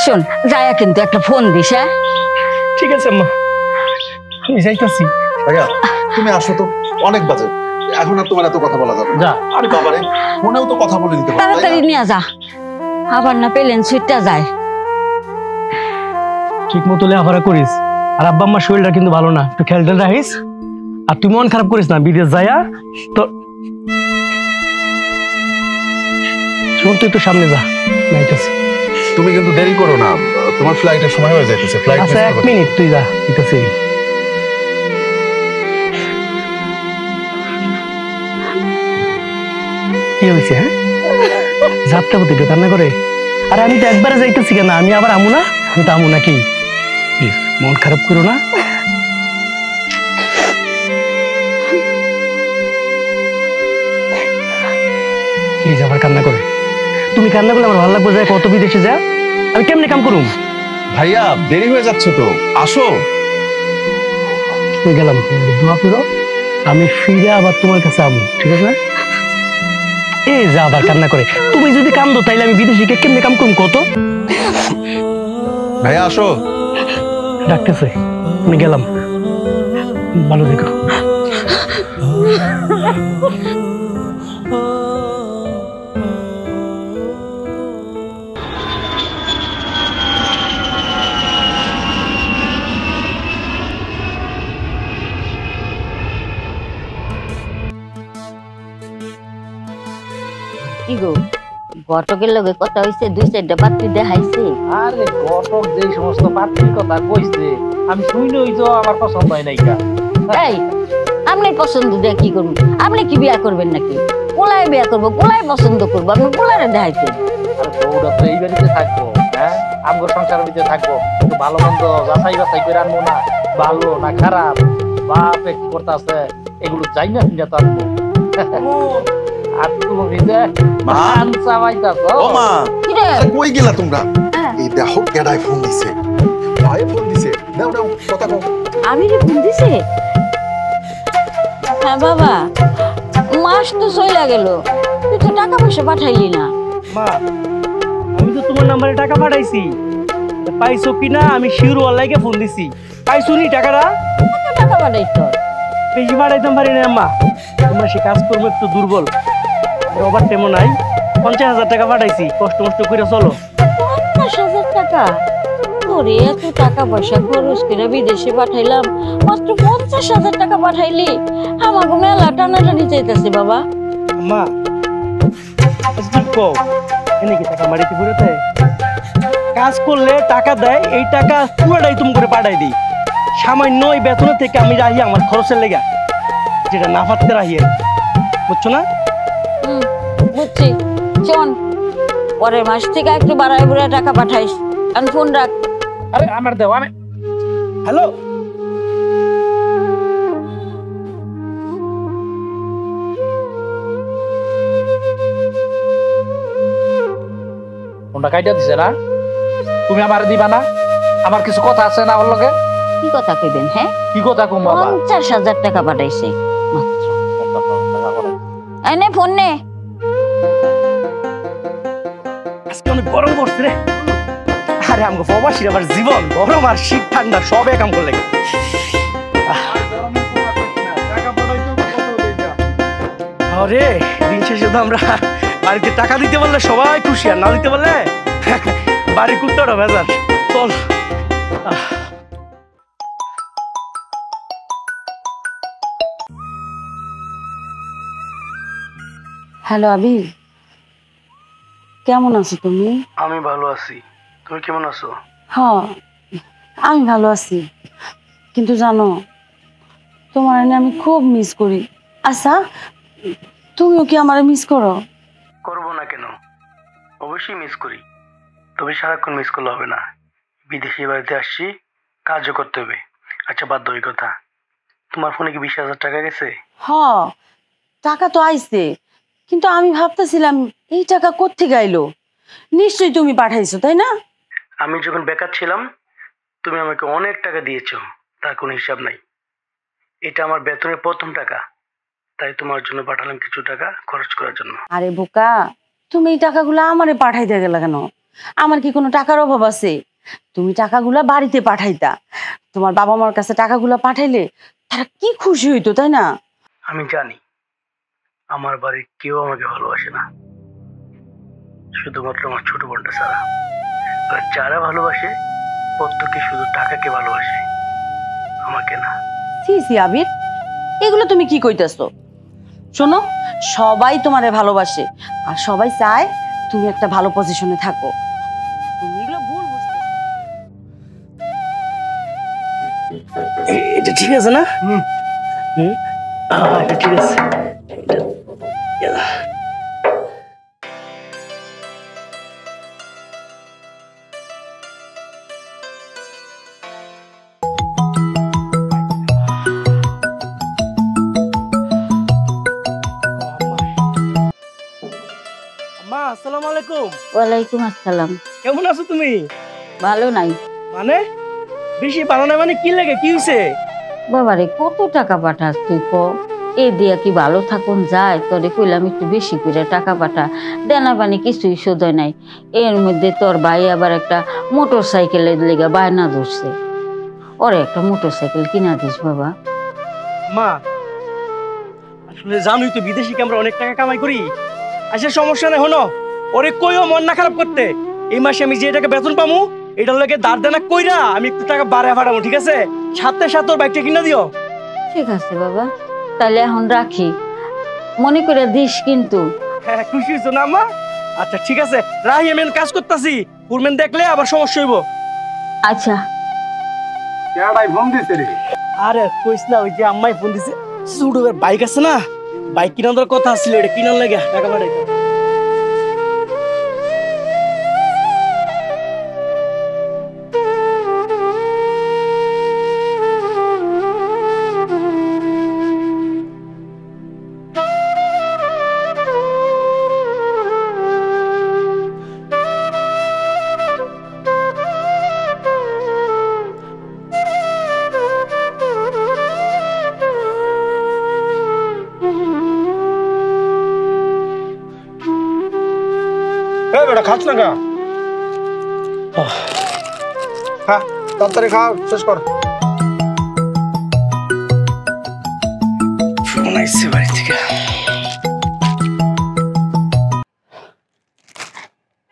শোন, যায়া কিন্তু একটা ফোন দিস। হ্যাঁ ঠিক আছে আম্মা, আমি যাইতাছি। ভাইয়া তুমি আসো তো, অনেক বাজে, এখন আর তোমার এত কথা বলা যাবে না। যা। আরে বাবারে, ফোনেও তো কথা বলে দিতে পারো, তাই তাড়াতাড়ি না? নিয়ে যা, আবার না পেলেন সুইটটা যায়। ঠিক মতো লেখাপড়া করিস, আর আব্বা আম্মার শরীরটা কিন্তু ভালো না, একটু খেয়াল টেয়াল রাখিস। আর তুই মন খারাপ করিস না, বিদেশ যায়া তো শোন, তুই একটু সামনে যা, যাইতাছি। তুমি কিন্তু দেরি করো না, তোমার ফ্লাইটের সময় হয়ে যাইতেছে। ফ্লাইট আচ্ছা 1 মিনিট, তুই যা, দিতেছি। কি হয়েছে? হ্যাঁ, যাত্রা প্রতি কান্না করে? আর আমি তো একবারে যাইতেছি কেন, আমি আবার আমু না? আমি তো আমু নাকি? প্লিজ মন খারাপ করো না। প্লিজ আবার কান্না করে। তুমি কান্না করলে আমার ভালো লাগবে, যায় কত বিদেশে যা, আমি কেমনে কাম করুম? ভাইয়া দেরি হয়ে যাচ্ছে তো, আসো। গেলাম, দোয়া করো আমি ফিরে আবার তোমার কাছে আমু, ঠিক আছে? এই যা আবার কান্না করে। তুমি যদি কান্দো তাইলে আমি বিদেশে গিয়ে কেমনে কাম করুম কত? ভাইয়া আসো। ডাকতেছে, আমি গেলাম, ভালো দেখো। কি গো, ঘটকের লগে কথা হইছে, 2-4টা পাত্রী দেখাইছে? আরে ঘটক যেই সমস্ত পাত্রীর কথা কইছে আমি শুইনই তো আমার পছন্দ হয় নাই কা। এই, আপনি পছন্দ দিয়ে কি করবেন? আপনি কি বিয়া করবেন নাকি? কোলায় বিয়া করবো, কোলায় পছন্দ করবো, আপনি কোলারে দেখাইতেন। আরে বউটা তো এই বাড়িতে থাকবো, হ্যাঁ আমগো সংসারের ভিতরে থাকবো, একটু ভালো মন্দ যাচাই বাছাই করে আনবো না, ভালো না খারাপ, বাপে কি করতে আছে এগুলো যাই না তো আনবো। আর তুমি নিজে মা। আনসা পাইতাছ। ও মা, কি রে? কই গেলা তোমরা? হ্যাঁ। এই দেখো কেডাই ফোন দিছে। ভাই ফোন দিছে, দাও দাও কথা কও। আমি রে ফোন দিছে? হ্যাঁ বাবা, মাস তো চলে গেল, তুই তো টাকা পয়সা পাঠাইলি না। মা, আমি তো তোমার নাম্বারে টাকা পাঠাইছি, পাইছো কিনা আমি শিওর ওয়ালাইকে ফোন দিছি। পাইছো নি টাকাটা? কত টাকা পাঠাইছ? বেশি পাঠাইতাম পারি না আম্মা, তোমার সে কাজ করবো একটু দুর্বল, ওভার টাইমও নাই। 50,000 টাকা পাঠাইছি, কষ্ট মষ্ট করে চলো। 50,000 টাকা? তোরে এত টাকা পয়সা খরচ করে বিদেশে পাঠাইলাম, মাত্র 50,000 টাকা পাঠাইলি? আমাকে মেলা টানাটানি চাইতেছে বাবা। আম্মা আচ্ছা কও, এনে কি টাকা মারিতে ঘুরেতে? কাজ করলে টাকা দেয়, এই টাকা পুরোটাই তুমি করে পাঠাই দিই। সামান্য ওই বেতনের থেকে আমি রাহি আমার খরচের লেগা, যেটা না পারতে রাহি, বুঝছো না? বুঝছি, শোন, পরের মাস থেকে একটু বাড়ায় বুড়ায় টাকা পাঠাইস। আমি ফোন রাখ। আরে আমার দেও, আমি হ্যালো, ফোনটা কাইটা দিছে না, তুমি আমার দিবা না? আমার কিছু কথা আছে না ওর লগে? কি কথা কইবেন? হ্যাঁ, কি কথা কম বাবা? 50,000 টাকা পাঠাইছে মাত্র। এনে ফোন নে। আজকে অনেক গরম পড়ছে রে। আরে আমাকে প্রবাসীর আবার জীবন গরম আর শীত ঠান্ডা সব একাম করলে। আরে দিন শেষে তো আমরা বাড়িতে টাকা দিতে পারলে সবাই খুশি, আর না দিতে পারলে বাড়ি কুত্তাটা ভেজাল। চল। হ্যালো আবির, কেমন আছো তুমি? আমি ভালো আছি, তুমি কেমন আছো? হ্যাঁ, আমি ভালো আছি, কিন্তু জানো তোমার আমি খুব মিস করি। আচ্ছা, তুমিও কি আমার মিস করো? করবো না কেন, অবশ্যই মিস করি, তবে সারাক্ষণ মিস করলে হবে না। বিদেশি বাড়িতে আসছি, কাজও করতে হবে। আচ্ছা বাদ দাও এই কথা, তোমার ফোনে কি 20,000 টাকা গেছে? হ্যাঁ, টাকা তো আইছে, কিন্তু আমি ভাবতেছিলাম এই টাকা কোত্থেকে আইলো। নিশ্চয়ই তুমি পাঠাইছো, তাই না? আমি যখন বেকার ছিলাম তুমি আমাকে অনেক টাকা দিয়েছো, তার কোনো হিসাব নাই। এটা আমার বেতনের প্রথম টাকা, তাই তোমার জন্য পাঠালাম কিছু টাকা খরচ করার জন্য। আরে বোকা, তুমি এই টাকাগুলো আমারে পাঠাইতে গেলে কেন? আমার কি কোনো টাকার অভাব আছে? তুমি টাকাগুলা বাড়িতে পাঠাইতা, তোমার বাবা মার কাছে টাকাগুলা পাঠাইলে তারা কি খুশি হইতো, তাই না? আমি জানি আমার বাড়ির কেউ আমাকে ভালোবাসে না, শুধুমাত্র আমার ছোট বোনটা ছাড়া। আর যারা ভালোবাসে প্রত্যেকে শুধু টাকাকে ভালোবাসে, আমাকে না। সি সি আবির, এগুলো তুমি কি কইতেছো? শোনো, সবাই তোমারে ভালোবাসে আর সবাই চায় তুমি একটা ভালো পজিশনে থাকো। তুমি এগুলো ভুল বুঝতেছো। এটা ঠিক আছে না? এটা ঠিক আছে। ওয়ালাইকুম আসসালাম। কেমন আছো তুমি? ভালো নাই। মানে বেশি ভালো না মানে কি লাগে, কি হইছে? বাবারে কত টাকা পাঠাস তুই ক? এ দিয়া কি ভালো থাকুন যায়? তোরে কইলাম একটু বেশি করে টাকা পাঠা, দেনা পানি কিছুই শোধ হয় নাই। এর মধ্যে তোর ভাই আবার একটা মোটর সাইকেলের লেগে বায়না ধরছে, ওরে একটা মোটর সাইকেল কিনা দিস বাবা। মা আসলে জানোই তো বিদেশি আমরা অনেক টাকা কামাই করি। আচ্ছা সমস্যা নেই, হনো ওরে কইও মন না খারাপ করতে। এই মাসে আমি যে টাকা বেতন পামু এটার লাগে দাঁড় দেনা কইরা আমি একটু টাকা বাড়ায় ফাটাবো, ঠিক আছে? সাথে সাথে ওর বাইকটা কিনা দিও। ঠিক আছে বাবা, তাহলে এখন রাখি, মনে করে দিস কিন্তু। হ্যাঁ খুশি হইছো না মা? আচ্ছা ঠিক আছে রাহি, আমি কাজ করতেছি, ফুলম্যান দেখলে আবার সমস্যা হইব। আচ্ছা। আরে কইস না, ওই যে আম্মাই ফোন দিছে, সুডোর বাইক আছে না, বাইক কিনার কথা ছিল, এটা কিনার লাগে টাকা পাঠাইতে। খাচ্ছ না গা? হ্যাঁ তাড়াতাড়ি খাও, শেষ কর। ফোন আইছে বাড়ি থেকে।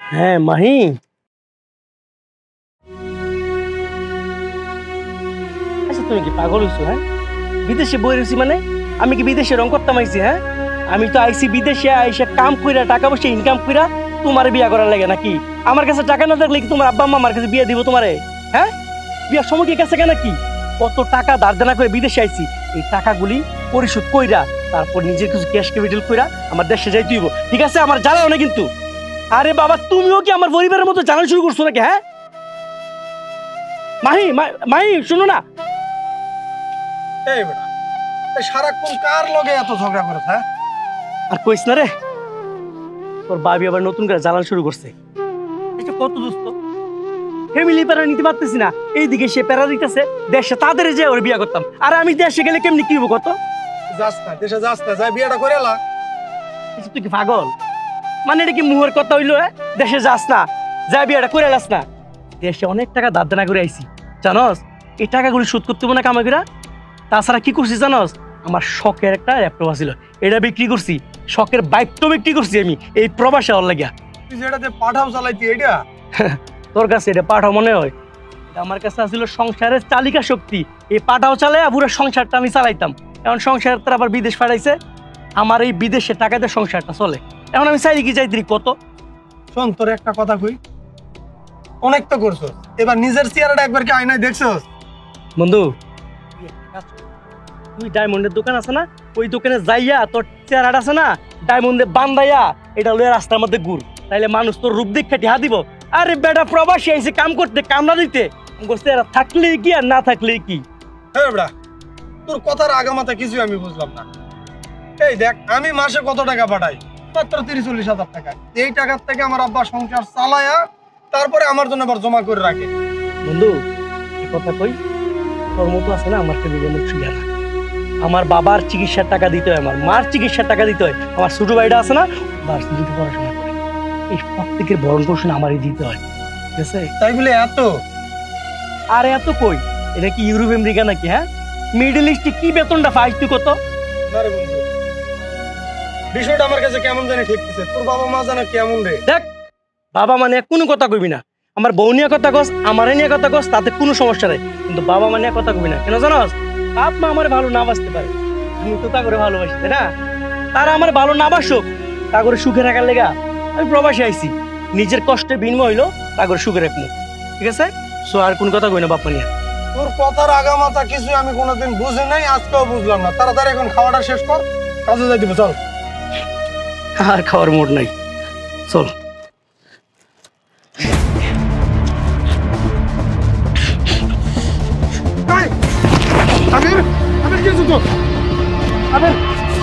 হ্যাঁ মাহি, আচ্ছা তুমি কি পাগল হইছো? হ্যাঁ বিদেশে বই রয়েছি মানে আমি কি বিদেশে রং করতাম আইছি? হ্যাঁ আমি তো আইছি বিদেশে আইসা কাম কইরা টাকা পয়সা ইনকাম কইরা তোমার বিয়া করার লাগে নাকি? আমার কাছে টাকা না থাকলে কি তোমার আব্বা আম্মা আমার কাছে বিয়ে দিব তোমারে? হ্যাঁ বিয়ার সময় কি কাছে কেন কি? কত টাকা ধার দেনা করে বিদেশে আইছি, এই টাকাগুলি পরিশোধ কইরা তারপর নিজের কিছু ক্যাশ ক্যাপিটাল কইরা আমার দেশে যাই তুইব, ঠিক আছে? আমার জানাও না কিন্তু। আরে বাবা তুমিও কি আমার পরিবারের মতো জানা শুরু করছো নাকি? হ্যাঁ মাহি মাহি শুনো না, এই বেটা সারাক্ষণ কার লগে এত ঝগড়া করে? হ্যাঁ আর কইস না রে, তোর বাবি আবার নতুন করে জ্বালান শুরু করছে। এটা কত দোস্ত, ফ্যামিলি প্যারা নিতে পারতেছি না, এইদিকে সে প্যারা দিতেছে দেশে, তাদের যে ওর বিয়া করতাম। আর আমি দেশে গেলে কেমনি কি হবো কত? যাস না দেশে, যাস না, যাই বিয়েটা করে এলা। তুই কি পাগল? মানে এটা কি মুহের কথা হইলো? দেশে যাস না, যাই বিয়াটা করে এলাস না? দেশে অনেক টাকা ধার দেনা করে আইছি জানস, এই টাকাগুলি শোধ করতে হবে না কামাইরা। তাছাড়া কি করছি জানস, আমার শখের একটা ল্যাপটপ আছিল, এটা বিক্রি করছি, শখের বাইকটাও বিক্রি করছি আমি এই প্রবাসে ওর লাগিয়া। তুই যেটাতে পাঠাও চালাইতি এটা তোর কাছে এটা পাঠাও মনে হয়? আমার কাছে আসছিল সংসারের চালিকা শক্তি, এই পাঠাও চালাই পুরো সংসারটা আমি চালাইতাম। এখন সংসার তার আবার বিদেশ পাঠাইছে, আমার এই বিদেশে টাকাতে সংসারটা চলে। এখন আমি চাইলে কি যাইতি কত? শোন তোর একটা কথা কই, অনেক তো করছো, এবার নিজের চেহারাটা একবার কি আয়নায় দেখছস? বন্ধু তুই ডায়মন্ডের দোকান আছে না, ওই দোকানে যাইয়া তোর চেহারাটা আছে না ডায়মন্ডে বান্ধাইয়া এটা লইয়া রাস্তার মধ্যে ঘুর, তাইলে মানুষ তোর রূপ দেখে টিহা দিব। আরে বেটা প্রবাসী আইছে কাম করতে, কাম না দিতে, চেহারা থাকলে কি আর না থাকলে কি? হ্যাঁ বেটা তোর কথার আগামাথা কিছু আমি বুঝলাম না। এই দেখ আমি মাসে কত টাকা পাঠাই, মাত্র 30-40 হাজার টাকা। এই টাকার থেকে আমার আব্বা সংসার চালায়া তারপরে আমার জন্য আবার জমা করে রাখে। বন্ধু এই কথা কই, তোর মতো আছে না আমার ফ্যামিলির মধ্যে ছিল না। আমার বাবার চিকিৎসার টাকা দিতে হয়, আমার মার চিকিৎসার টাকা দিতে হয়, আমার ছোট ভাইটা আছে না ভার্সিটিতে পড়াশোনা করে, এই প্রত্যেকের ভরণ পোষণ আমারই দিতে হয়, ঠিক আছে? তাই বলে এত? আর এত কই, এটা কি ইউরোপ আমেরিকা নাকি? হ্যাঁ মিডল ইস্টে কি বেতনটা পাইস তুই কত? না রে বন্ধু, বিষয়টা আমার কাছে কেমন জানি ঠেকতেছে। তোর বাবা মা জানে কেমন রে? দেখ বাবা মানে কোনো কথা কইবি না, আমার বউ নিয়ে কথা কস, আমার নিয়ে কথা কস, তাতে কোনো সমস্যা নেই, কিন্তু বাবা মা নিয়ে কথা কবি না। কেন জানোস? বাপ মা আমার ভালো না বাসতে পারে, আমি তো তা করে ভালোবাসি, তাই না? তারা আমার ভালো না বাসুক, তা করে সুখে রাখার লেগা আমি প্রবাসী আইছি, নিজের কষ্টের বিনিময় হইলো তা করে সুখে রাখবো, ঠিক আছে? সো আর কোন কথা কই না বাপ মা নিয়ে। তোর কথার আগামাথা কিছু আমি কোনোদিন বুঝি নাই, আজকেও বুঝলাম না। তাড়াতাড়ি এখন খাওয়াটা শেষ কর, কাজে যাই দিব, চল। আর খাওয়ার মোড নাই, চল। আবির, আবির কি তো? আবির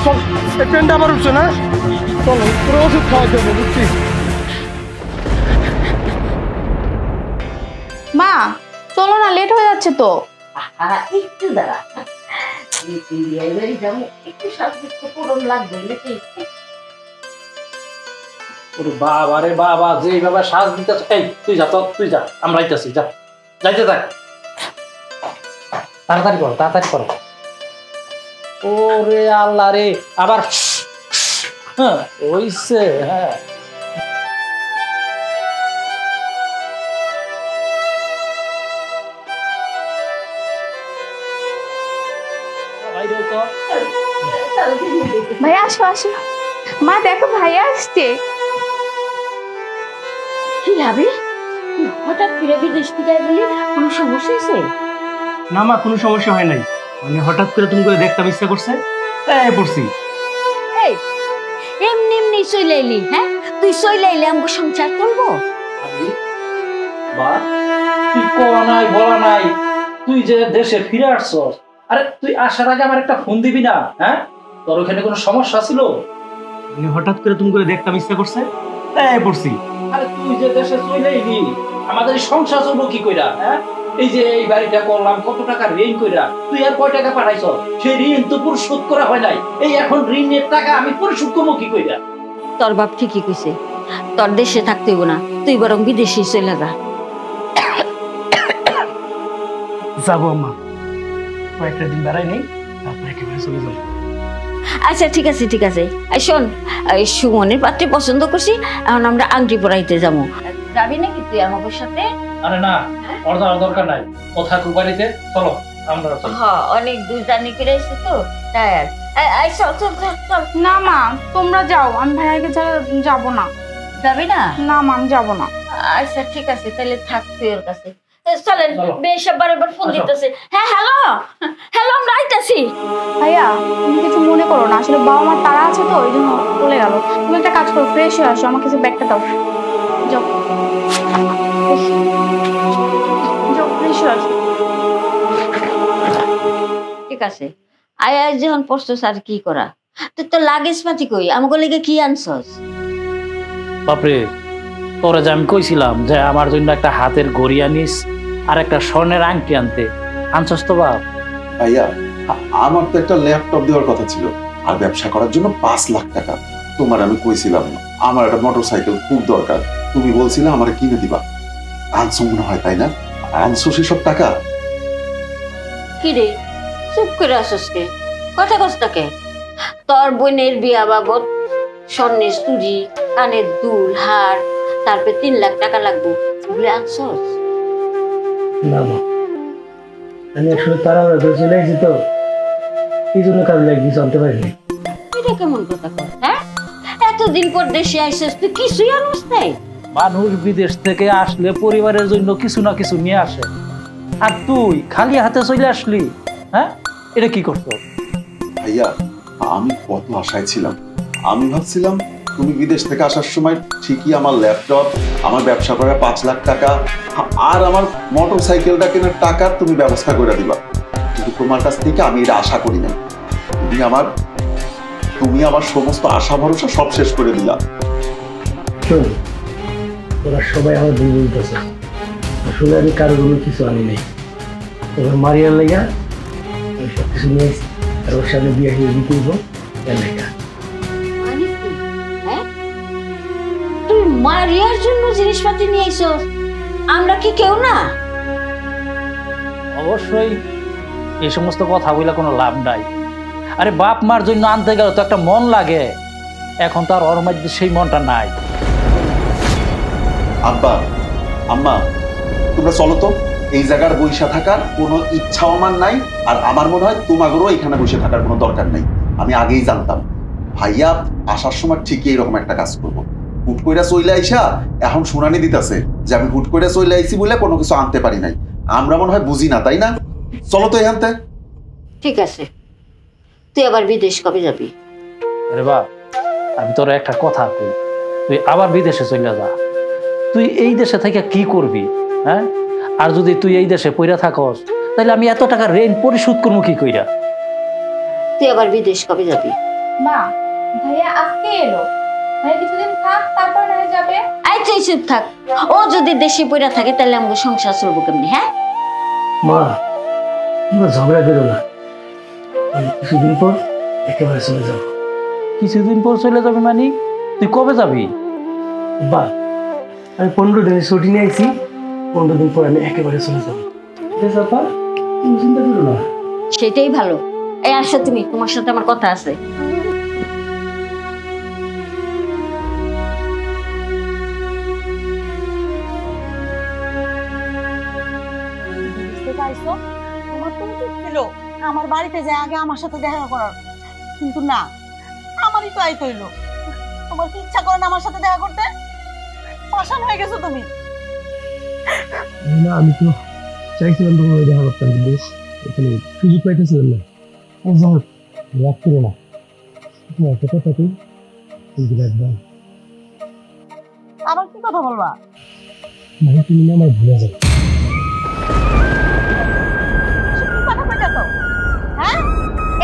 চল, এই পেনটা আবার উঠছে না? চল তোর ওষুধ খাওয়া যাবে, বুঝছিস? মা চলো না, লেট হয়ে যাচ্ছে তো। একটু দাঁড়া, একটু সাজগোজ তো পূরণ লাগবে নাকি? বাবা রে বাবা, যে বাবা সাজ দিতে, এই তুই যা, তো তুই যা, আমরা আইতাছি, যা যাইতে থাক, তাড়াতাড়ি করো, তাড়াতাড়ি করো। ওরে আল্লাহ রে, আবার হ্যাঁ ওইছে, হ্যাঁ ভাইয়া আসো আসো। মা দেখো ভাইয়া আসছে। কি হবে? হঠাৎ ফিরে বিদেশ থেকে বলি কোনো সমস্যা হয়েছে? না মা, কোনো সমস্যা হয় নাই, মানে হঠাৎ করে তুমি করে দেখতে ইচ্ছা করছে, তাই পড়ছি। এই এমনি এমনি চলে এলি? হ্যাঁ, তুই চলে এলি আমাকে সংসার করবো? বা তুই কোয়া নাই বলা নাই, তুই যে দেশে ফিরে আসছস, আরে তুই আসার আগে আমার একটা ফোন দিবি না? হ্যাঁ, তোর ওখানে কোনো সমস্যা ছিল? মানে হঠাৎ করে তুমি করে দেখতে ইচ্ছা করছে, তাই পড়ছি। আরে তুই যে দেশে চলে এলি, আমাদের সংসার চলবো কি কইরা? হ্যাঁ, এই যে এই বাড়িটা করলাম, কত টাকা ঋণ কইরা, তুই আর কয় টাকা পাঠাইছ? সেই ঋণ তো পরিশোধ করা হয় নাই, এই এখন ঋণের টাকা আমি পরিশোধ করবো কি কইরা? তোর বাপ ঠিকই কইছে, তোর দেশে থাকতে হইব না, তুই বরং বিদেশে চলে যা। যাবো আম্মা, কয়েকটা দিন বেড়াই নেই, তারপরে একেবারে চলে যাবো। আচ্ছা ঠিক আছে ঠিক আছে। এই শোন, এই সুমনের পাত্রে পছন্দ করছি, এখন আমরা আংটি পরাইতে যাবো। যাবি নাকি তুই আমার সাথে? আরে না, অর্ডার দরকার নাই, কোথা কুবারিতে চলো, আমরা চলো। হ্যাঁ, অনেক দূর জার্নি করে এসেছি তো, টায়ার। এই চল চল চল চল। না মা তোমরা যাও, আমি ভাইয়াকে ছাড়া যাবো না। যাবি না? না মা আমি যাবো না। আচ্ছা ঠিক আছে, তাহলে থাক তুই ওর কাছে। চলেন, চলো। বেশ বারবার ফোন আসো। দিতেছে। হ্যাঁ হ্যালো হ্যালো, আমরা আইতাছি। ভাইয়া তুমি কিছু মনে করো না, আসলে বাবা মার তারা আছে তো, ওই জন্য চলে গেল। তুমি একটা কাজ করো, ফ্রেশ হয়ে আসো, আমার কাছে ব্যাগটা দাও। যাও যাও, ফ্রেশ হয়ে আসো। ঠিক আছে, আয় আজ যখন পড়ছস আর কি করা? তুই তো লাগেজ পাতি কই, আমাকে লেগে কি আনছস? বাপরে, তোরা যে আমি কইছিলাম যে আমার জন্য একটা হাতের ঘড়ি আনিস আর একটা স্বর্ণের আংটি আনতে, আনছস তো বাপ? ভাইয়া, আমার তো একটা ল্যাপটপ দেওয়ার কথা ছিল, আর ব্যবসা করার জন্য 5 লাখ টাকা। তোমার আমি কইছিলাম আমার একটা মোটরসাইকেল খুব দরকার, তুমি বলছিলে আমার কিনে দিবা। আনছো মনে হয়, তাই না? আনছো সেসব টাকা? কি রে চুপ করে আসস কে? কথা কসটাকে? তোর বোনের বিয়া বাবদ স্বর্ণের চুড়ি, কানের দুল, হার, তারপরে 3 লাখ টাকা লাগবে, এগুলো আনছস? না মা, আমি আসলে তাড়াহুড়া করে চলে এসেছি তো, এই জন্য কাজে লাগিয়ে জানতে পারিনি। এটা কেমন কথা কর? হ্যাঁ, এতদিন পর দেশে আইসস, তুই কিছুই আনস নাই? মানুষ বিদেশ থেকে আসলে পরিবারের জন্য কিছু না কিছু নিয়ে আসে, আর তুই খালি হাতে চলে আসলি। হ্যাঁ, এটা কি করছো? ভাইয়া, আমি কত আশায় ছিলাম। আমি ভাবছিলাম তুমি বিদেশ থেকে আসার সময় ঠিকই আমার ল্যাপটপ, আমার ব্যবসা করার 5 লাখ টাকা আর আমার মোটরসাইকেলটা কেনার টাকা তুমি ব্যবস্থা করে দিবা, কিন্তু তোমার কাছ থেকে আমি এটা আশা করি না। তুমি আমার সমস্ত আশা ভরসা সব শেষ করে দিলা। শোন, ওরা সবাই আমার দুই বলতেছে, আসলে আমি কারো কোনো কিছু আনি নাই। এবার মারিয়ার লেগা আমি সব কিছু নিয়ে এসেছি, আর ওর সামনে বিয়ে হয়ে দিতে হইব এর লেগা। মানে কি? হ্যাঁ, তুই মারিয়ার জন্য জিনিসপাতি নিয়ে আইসস, আমরা কি কেউ না? অবশ্যই এই সমস্ত কথা বলে কোনো লাভ নাই। আরে বাপ মার জন্য আনতে গেলে তো একটা মন লাগে, এখন তো আর ওর মধ্যে সেই মনটা নাই। আব্বা, আম্মা, তোমরা চলো তো, এই জায়গার বসে থাকার কোনো ইচ্ছাও আমার নাই, আর আমার মনে হয় তোমাদেরও এখানে বসে থাকার কোনো দরকার নেই। আমি আগেই জানতাম ভাইয়া আসার সময় ঠিকই এরকম একটা কাজ করবো। হুট কইরা চইলে আইসা এখন শুনানি দিতেছে যে আমি হুট কইরা চইলে আইছি বলে কোনো কিছু আনতে পারি নাই। আমরা মনে হয় বুঝি না, তাই না? চলো তো এখানতে। ঠিক আছে, তুই আবার বিদেশ কবে যাবি? আরে বাপ, আমি তোর একটা কথা কই, তুই আবার বিদেশে চলে যা। তুই এই দেশে থেকে কি করবি? হ্যাঁ, আর যদি তুই এই দেশে পইরা থাকস, তাহলে আমি এত টাকা ঋণ পরিশোধ করবো কি কইরা? তুই আবার বিদেশ কবে যাবি? মা ভাইয়া আজকে এলো, ভাইয়া কিছুদিন থাক তারপর না যাবে। আই তুই চুপ থাক। ও যদি দেশে পড়ে থাকে তাহলে আমাকে সংসার চলবো কেমনি? হ্যাঁ মা, তোমরা ঝগড়া করো না, কিছুদিন পর একেবারে চলে যাবো। কিছুদিন পর চলে যাবি মানে? তুই কবে যাবি? বা আমি 15 দিনের ছুটি নিয়ে আইছি, 15 দিন পর আমি একেবারে চলে যাবো। ঠিক আছে আপা, তুমি চিন্তা করো না। সেটাই ভালো। এই আসো তুমি, তোমার সাথে আমার কথা আছে। তোমার তো উচিত ছিল আমার বাড়িতে যায় আগে আমার সাথে দেখা করার, কিন্তু না, আমারই তো আইতে হইলো। তোমার কি ইচ্ছা করে না আমার সাথে দেখা করতে? পাশান হয়ে গেছো তুমি। না, আমি তো চাইছিলাম তোমার দেখা করতাম, কিন্তু এখানে সুযোগ পাইতেছিলাম না। রাগ করো না, তুমি একটা কথা তুই কিন্তু একবার আবার কি কথা বলবা? মানে তুমি না আমার ভুলে যাবে। হ্যাঁ,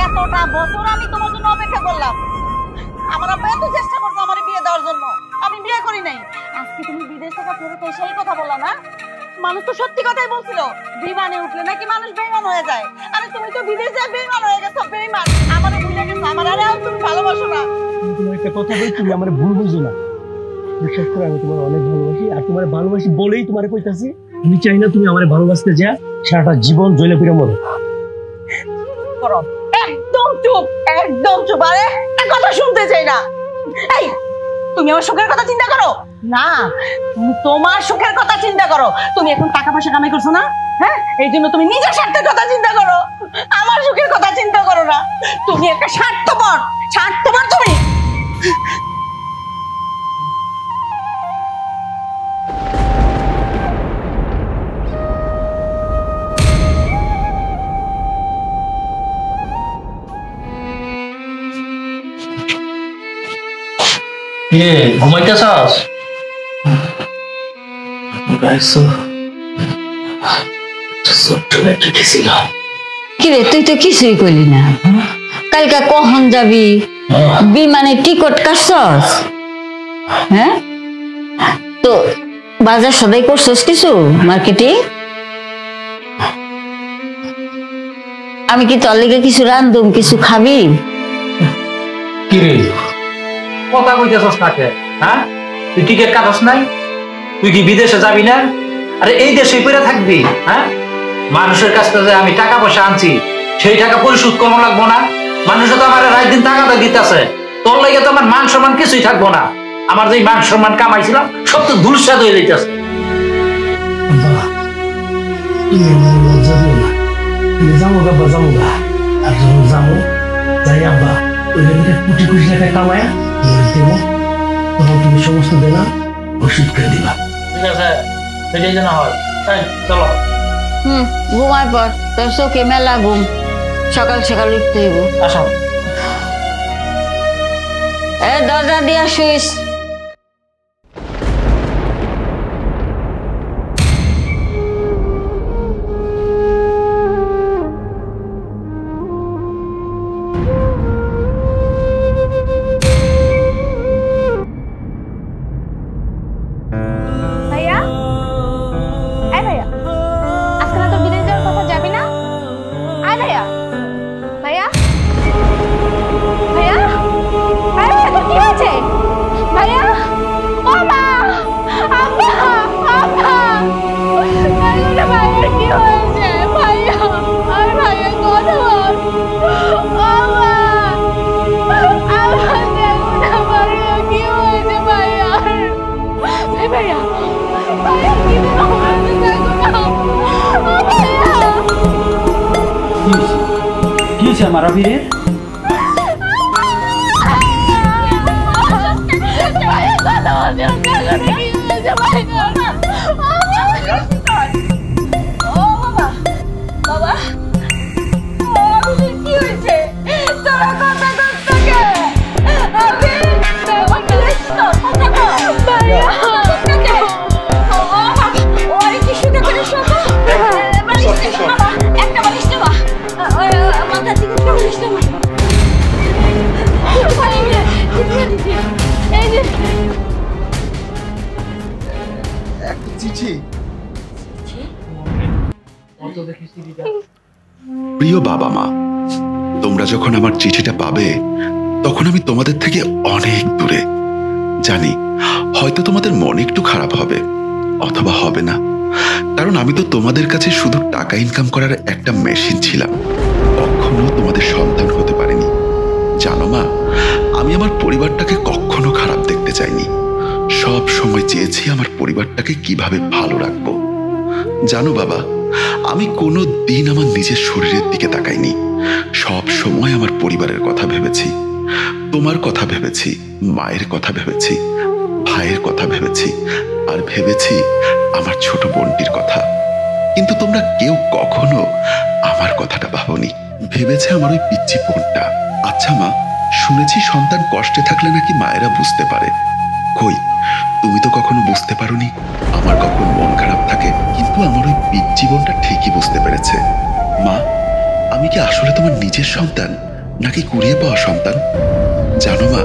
এতটা বছর আমি তোমার জন্য অপেক্ষা করলাম, আমার আব্বা এত চেষ্টা করতো আমার বিয়ে দেওয়ার জন্য, আমি বিয়ে করি নাই। আজকে তুমি বিদেশ থেকে ফেরত এসে এই কথা বললা না? মানুষ তো সত্যি কথাই বলছিল, বিমানে উঠলে নাকি মানুষ বেঈমান হয়ে যায়। আরে তুমি তো বিদেশ যায় বেঈমান হয়ে গেছো, বেঈমান। আমারে ভুলে গেছো, আমার আরে আর তুমি ভালোবাসো না। তোমার একটা কথা বলি, তুমি আমার ভুল বুঝো না। বিশ্বাস করে আমি তোমার অনেক ভালোবাসি, আর তোমার ভালোবাসি বলেই তোমার কইতাছি। আমি চাই না তুমি আমার ভালোবাসতে যা সারাটা জীবন জ্বলে পুড়ে মরো। একদম চুপ, একদম চুপ। আরে কথা শুনতে চাই না। এই, তুমি আমার সুখের কথা চিন্তা করো না, তুমি তোমার সুখের কথা চিন্তা করো। তুমি এখন টাকা পয়সা কামাই করছো না? হ্যাঁ, এই জন্য তুমি নিজের স্বার্থের কথা চিন্তা করো, আমার সুখের কথা চিন্তা করো না। তুমি একটা স্বার্থপর, স্বার্থপর তুমি। ঘুমাইতেছস? কিরে, তুই তো কিছুই করলি না। কালকে কখন যাবি? বিমানে টিকট কাটছস? হ্যাঁ, তো বাজার সদাই করছস কিছু মার্কেটিং? আমি কি তোর লেগে কিছু রান্ধুম, কিছু খাবি? কিরে কথা কইতেছস নাকে? হ্যাঁ, তুই টিকিট কাটস নাই? তুই কি বিদেশে যাবি না? আরে এই দেশে পড়ে থাকবি? হ্যাঁ, মানুষের কাছ থেকে আমি টাকা পয়সা আনছি, সেই টাকা পরিশোধ করা লাগবো না? মানুষে তো আমার রাত দিন টাকাটা দিতেছে, তোর লাগে তো আমার মান সম্মান কিছুই থাকবো না। আমার যে মান সম্মান কামাইছিলাম সব তো ধুলসাদ হয়ে যাইতেছে। তুমি সমস্ত দেনা ওষুধ করে দিবা। ঠিক আছে, সেটাই যেন হয়। চলো। ঘুমায় পর, তোর চোখে মেলা ঘুম, সকাল সকাল উঠতে হইব। আসো। দরজা দিয়া শুইস। हमारा भी প্রিয় বাবা মা, তোমরা যখন আমার চিঠিটা পাবে তখন আমি তোমাদের থেকে অনেক দূরে। জানি হয়তো তোমাদের মন একটু খারাপ হবে অথবা হবে না, কারণ আমি তো তোমাদের কাছে শুধু টাকা ইনকাম করার একটা মেশিন ছিলাম, কখনো তোমাদের সন্তান হতে পারিনি। জানো মা, আমি আমার পরিবারটাকে কখনো খারাপ দেখতে চাইনি, সব সময় চেয়েছি আমার পরিবারটাকে কিভাবে ভালো রাখবো। জানো বাবা, আমি কোনো দিন আমার নিজের শরীরের দিকে তাকাইনি, সব সময় আমার পরিবারের কথা ভেবেছি, তোমার কথা ভেবেছি, মায়ের কথা ভেবেছি, ভাইয়ের কথা ভেবেছি, আর ভেবেছি আমার ছোট বোনটির কথা। কিন্তু তোমরা কেউ কখনো আমার কথাটা ভাবনি, ভেবেছে আমার ওই পিচ্চি বোনটা। আচ্ছা মা, শুনেছি সন্তান কষ্টে থাকলে নাকি মায়েরা বুঝতে পারে। কই, তুমি তো কখনো বুঝতে পারোনি আমার কখন মন খারাপ থাকে, কিন্তু আমার ওই পিচ্চি বোনটা ঠিকই বুঝতে পেরেছে। মা, আমি কি আসলে তোমার নিজের সন্তান নাকি কুড়িয়ে পাওয়া সন্তান? জানো মা,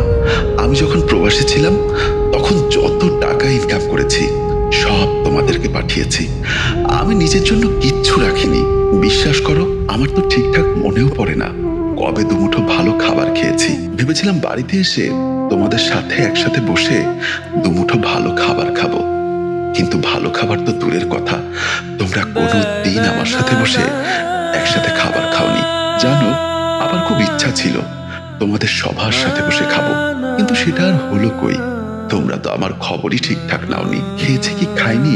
আমি যখন প্রবাসী ছিলাম তখন যত টাকা ইনকাম করেছি সব তোমাদেরকে পাঠিয়েছি, আমি নিজের জন্য কিচ্ছু রাখিনি। বিশ্বাস করো, আমার তো ঠিকঠাক মনেও পড়ে না কবে দুমুঠো ভালো খাবার খেয়েছি। ভেবেছিলাম বাড়িতে এসে তোমাদের সাথে একসাথে বসে দুমুঠো ভালো খাবার খাবো, কিন্তু ভালো খাবার তো দূরের কথা, তোমরা কোনো দিন আমার সাথে বসে একসাথে খাবার খাওনি। জানো, আমার খুব ইচ্ছা ছিল তোমাদের সবার সাথে বসে খাবো, কিন্তু সেটা আর হলো কই। তোমরা তো আমার খবরই ঠিকঠাক নাওনি, খেয়েছে কি খাইনি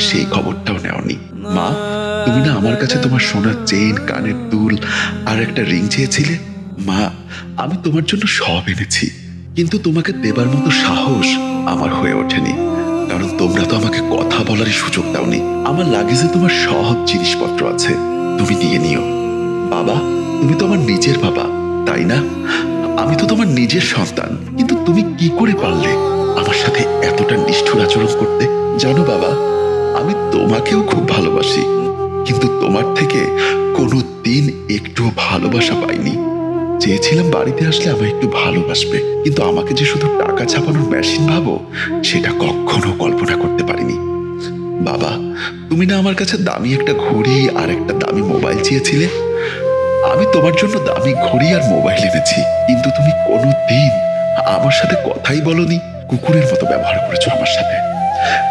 সেই খবরটাও নেওনি। মা, তুমি না আমার কাছে তোমার সোনার চেন, কানের দুল আর একটা রিং চেয়েছিলে। মা, আমি তোমার জন্য সব এনেছি, কিন্তু তোমাকে দেবার মতো সাহস আমার হয়ে ওঠেনি, কারণ তোমরা তো আমাকে কথা বলারই সুযোগ দাওনি। আমার লাগেজে তোমার সব জিনিসপত্র আছে, তুমি নিয়ে নিও। বাবা, তুমি তো আমার নিজের বাবা, তাই না? আমি তো তোমার নিজের সন্তান, কিন্তু তুমি কি করে পারলে আমার সাথে এতটা নিষ্ঠুর আচরণ করতে? জানো বাবা, আমি তোমাকেও খুব ভালোবাসি, কিন্তু তোমার থেকে কোনো দিন একটু ভালোবাসা পাইনি। চেয়েছিলাম বাড়িতে আসলে আমায় একটু ভালোবাসবে, কিন্তু আমাকে যে শুধু টাকা ছাপানোর মেশিন ভাবো সেটা কখনো কল্পনা করতে পারিনি। বাবা, তুমি না আমার কাছে দামি একটা ঘড়ি আর একটা দামি মোবাইল চেয়েছিলে, আমি তোমার জন্য দামি ঘড়ি আর মোবাইল এনেছি, কিন্তু তুমি কোনো দিন আমার সাথে কথাই বলনি, কুকুরের মতো ব্যবহার করেছো আমার সাথে।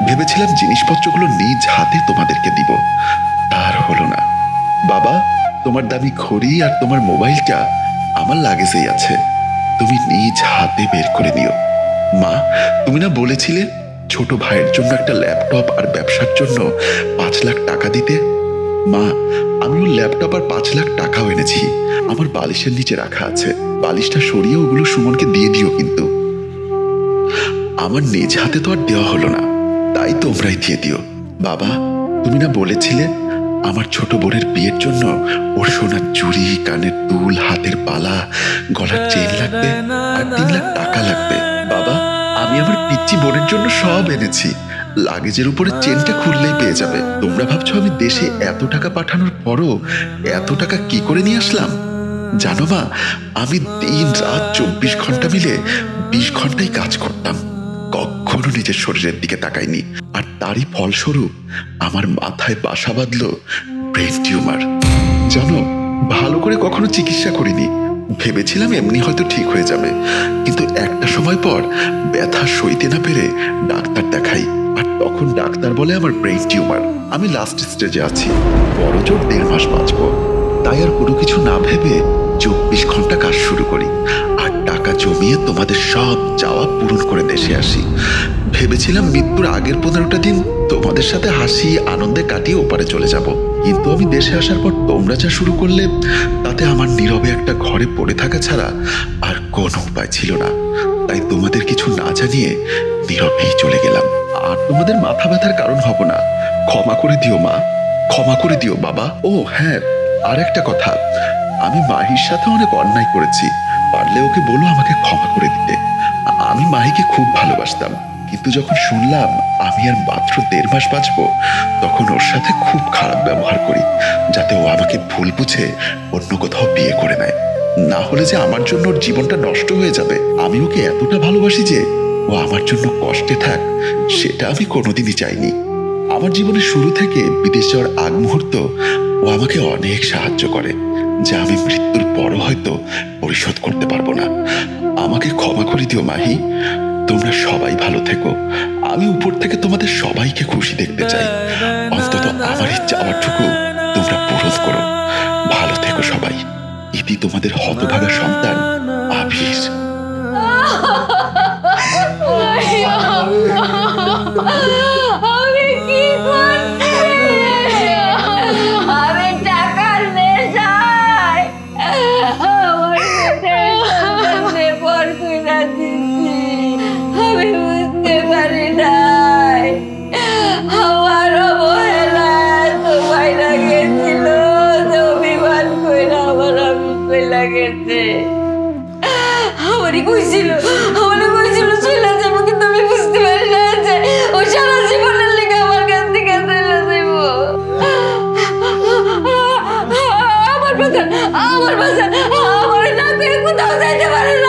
ভেবেছিলাম জিনিসপত্রগুলো নিজ হাতে তোমাদেরকে দিব, তার হলো না। বাবা, তোমার দামি ঘড়ি আর তোমার মোবাইলটা আমার লাগেজেই আছে, তুমি নিজ হাতে বের করে নিও। মা, তুমি না বলেছিলে ছোট ভাইয়ের জন্য একটা ল্যাপটপ আর ব্যবসার জন্য 5 লাখ টাকা দিতে? মা, আমি ওর ল্যাপটপ আর 5 লাখ টাকাও এনেছি, আমার বালিশের নিচে রাখা আছে, বালিশটা সরিয়ে ওগুলো সুমনকে দিয়ে দিও। কিন্তু আমার নিজ হাতে তো আর দেওয়া হলো না, তাই তোমরাই দিয়ে দিও। বাবা, তুমি না বলেছিলে আমার ছোট বোনের বিয়ের জন্য ওর সোনার চুড়ি, কানের দুল, হাতের বালা, গলার চেন লাগবে আর 3 লাখ টাকা লাগবে। বাবা, আমি আমার পিচ্চি বোনের জন্য সব এনেছি, লাগেজের উপরে চেনটা খুললেই পেয়ে যাবে। তোমরা ভাবছো আমি দেশে এত টাকা পাঠানোর পরও এত টাকা কি করে নিয়ে আসলাম? জানো মা, আমি দিন রাত 24 ঘন্টা মিলে 20 ঘন্টাই কাজ করতাম, কখনো নিজের শরীরের দিকে তাকাইনি, আর তারই ফলস্বরূপ আমার মাথায় বাসা বাঁধলো ব্রেন টিউমার। জানো, ভালো করে কখনো চিকিৎসা করিনি, ভেবেছিলাম এমনি হয়তো ঠিক হয়ে যাবে, কিন্তু একটা সময় পর ব্যথা সইতে না পেরে ডাক্তার দেখাই, আর তখন ডাক্তার বলে আমার ব্রেন টিউমার, আমি লাস্ট স্টেজে আছি, বড় জোর 1.5 মাস বাঁচবো। তাই আর কোনো কিছু না ভেবে 24 ঘন্টা কাজ শুরু করি, আর টাকা জমিয়ে তোমাদের সব চাওয়া পূরণ করে দেশে আসি। ভেবেছিলাম মৃত্যুর আগের 15টা দিন তোমাদের সাথে হাসি আনন্দে কাটিয়ে ওপারে চলে যাব, কিন্তু আমি দেশে আসার পর তোমরা যা শুরু করলে তাতে আমার নীরবে একটা ঘরে পড়ে থাকা ছাড়া আর কোনো উপায় ছিল না। তাই তোমাদের কিছু না জানিয়ে নীরবেই চলে গেলাম, আর তোমাদের মাথা ব্যথার কারণ হব না, ক্ষমা করে দিও মা, ক্ষমা করে দিও বাবা। ও হ্যাঁ, আর একটা কথা, আমি মাহির সাথে অনেক অন্যায় করেছি, পারলে ওকে বলো আমাকে ক্ষমা করে দিতে। আমি মাহিকে খুব ভালোবাসতাম, কিন্তু যখন শুনলাম আমি আর মাত্র 1.5 মাস বাঁচবো, তখন ওর সাথে খুব খারাপ ব্যবহার করি, যাতে ও আমাকে ভুল বুঝে অন্য কোথাও বিয়ে করে নেয়, না হলে যে আমার জন্য ওর জীবনটা নষ্ট হয়ে যাবে। আমি ওকে এতটা ভালোবাসি যে ও আমার জন্য কষ্টে থাক, সেটা আমি কোনোদিনই চাইনি। আমার জীবনের শুরু থেকে বিদেশ যাওয়ার আগ মুহূর্ত ও আমাকে অনেক সাহায্য করে, যা আমি মৃত্যুর পরও হয়তো পরিশোধ করতে পারবো না। আমাকে ক্ষমা করে দিও মাহি। তোমরা সবাই ভালো থেকো। আমি উপর থেকে তোমাদের সবাইকে খুশি দেখতে চাই। অন্তত আমার এই চাওয়াটুকু তোমরা পূরণ করো। ভালো থেকো সবাই। ইতি তোমাদের হতভাগা সন্তান আবির। আমি কি করছি? আমি টাকার নেশায় আমার মেয়েটাকে পর কইরা দিছি। আমি বুঝতে পারি নাই আমার অবহেলা তো বাইরা গেছিল, তো বিমান কইরা আমার আমি কইলা গেছে। আমারই কইছিল চলে যাবো, কিন্তু আমি বুঝতে পারি না যে ও সারা জীবনের লেগে আমার কাছ থেকে চলে যাবো। আমার বাজার আমার না পেয়ে কোথাও যাইতে পারে না।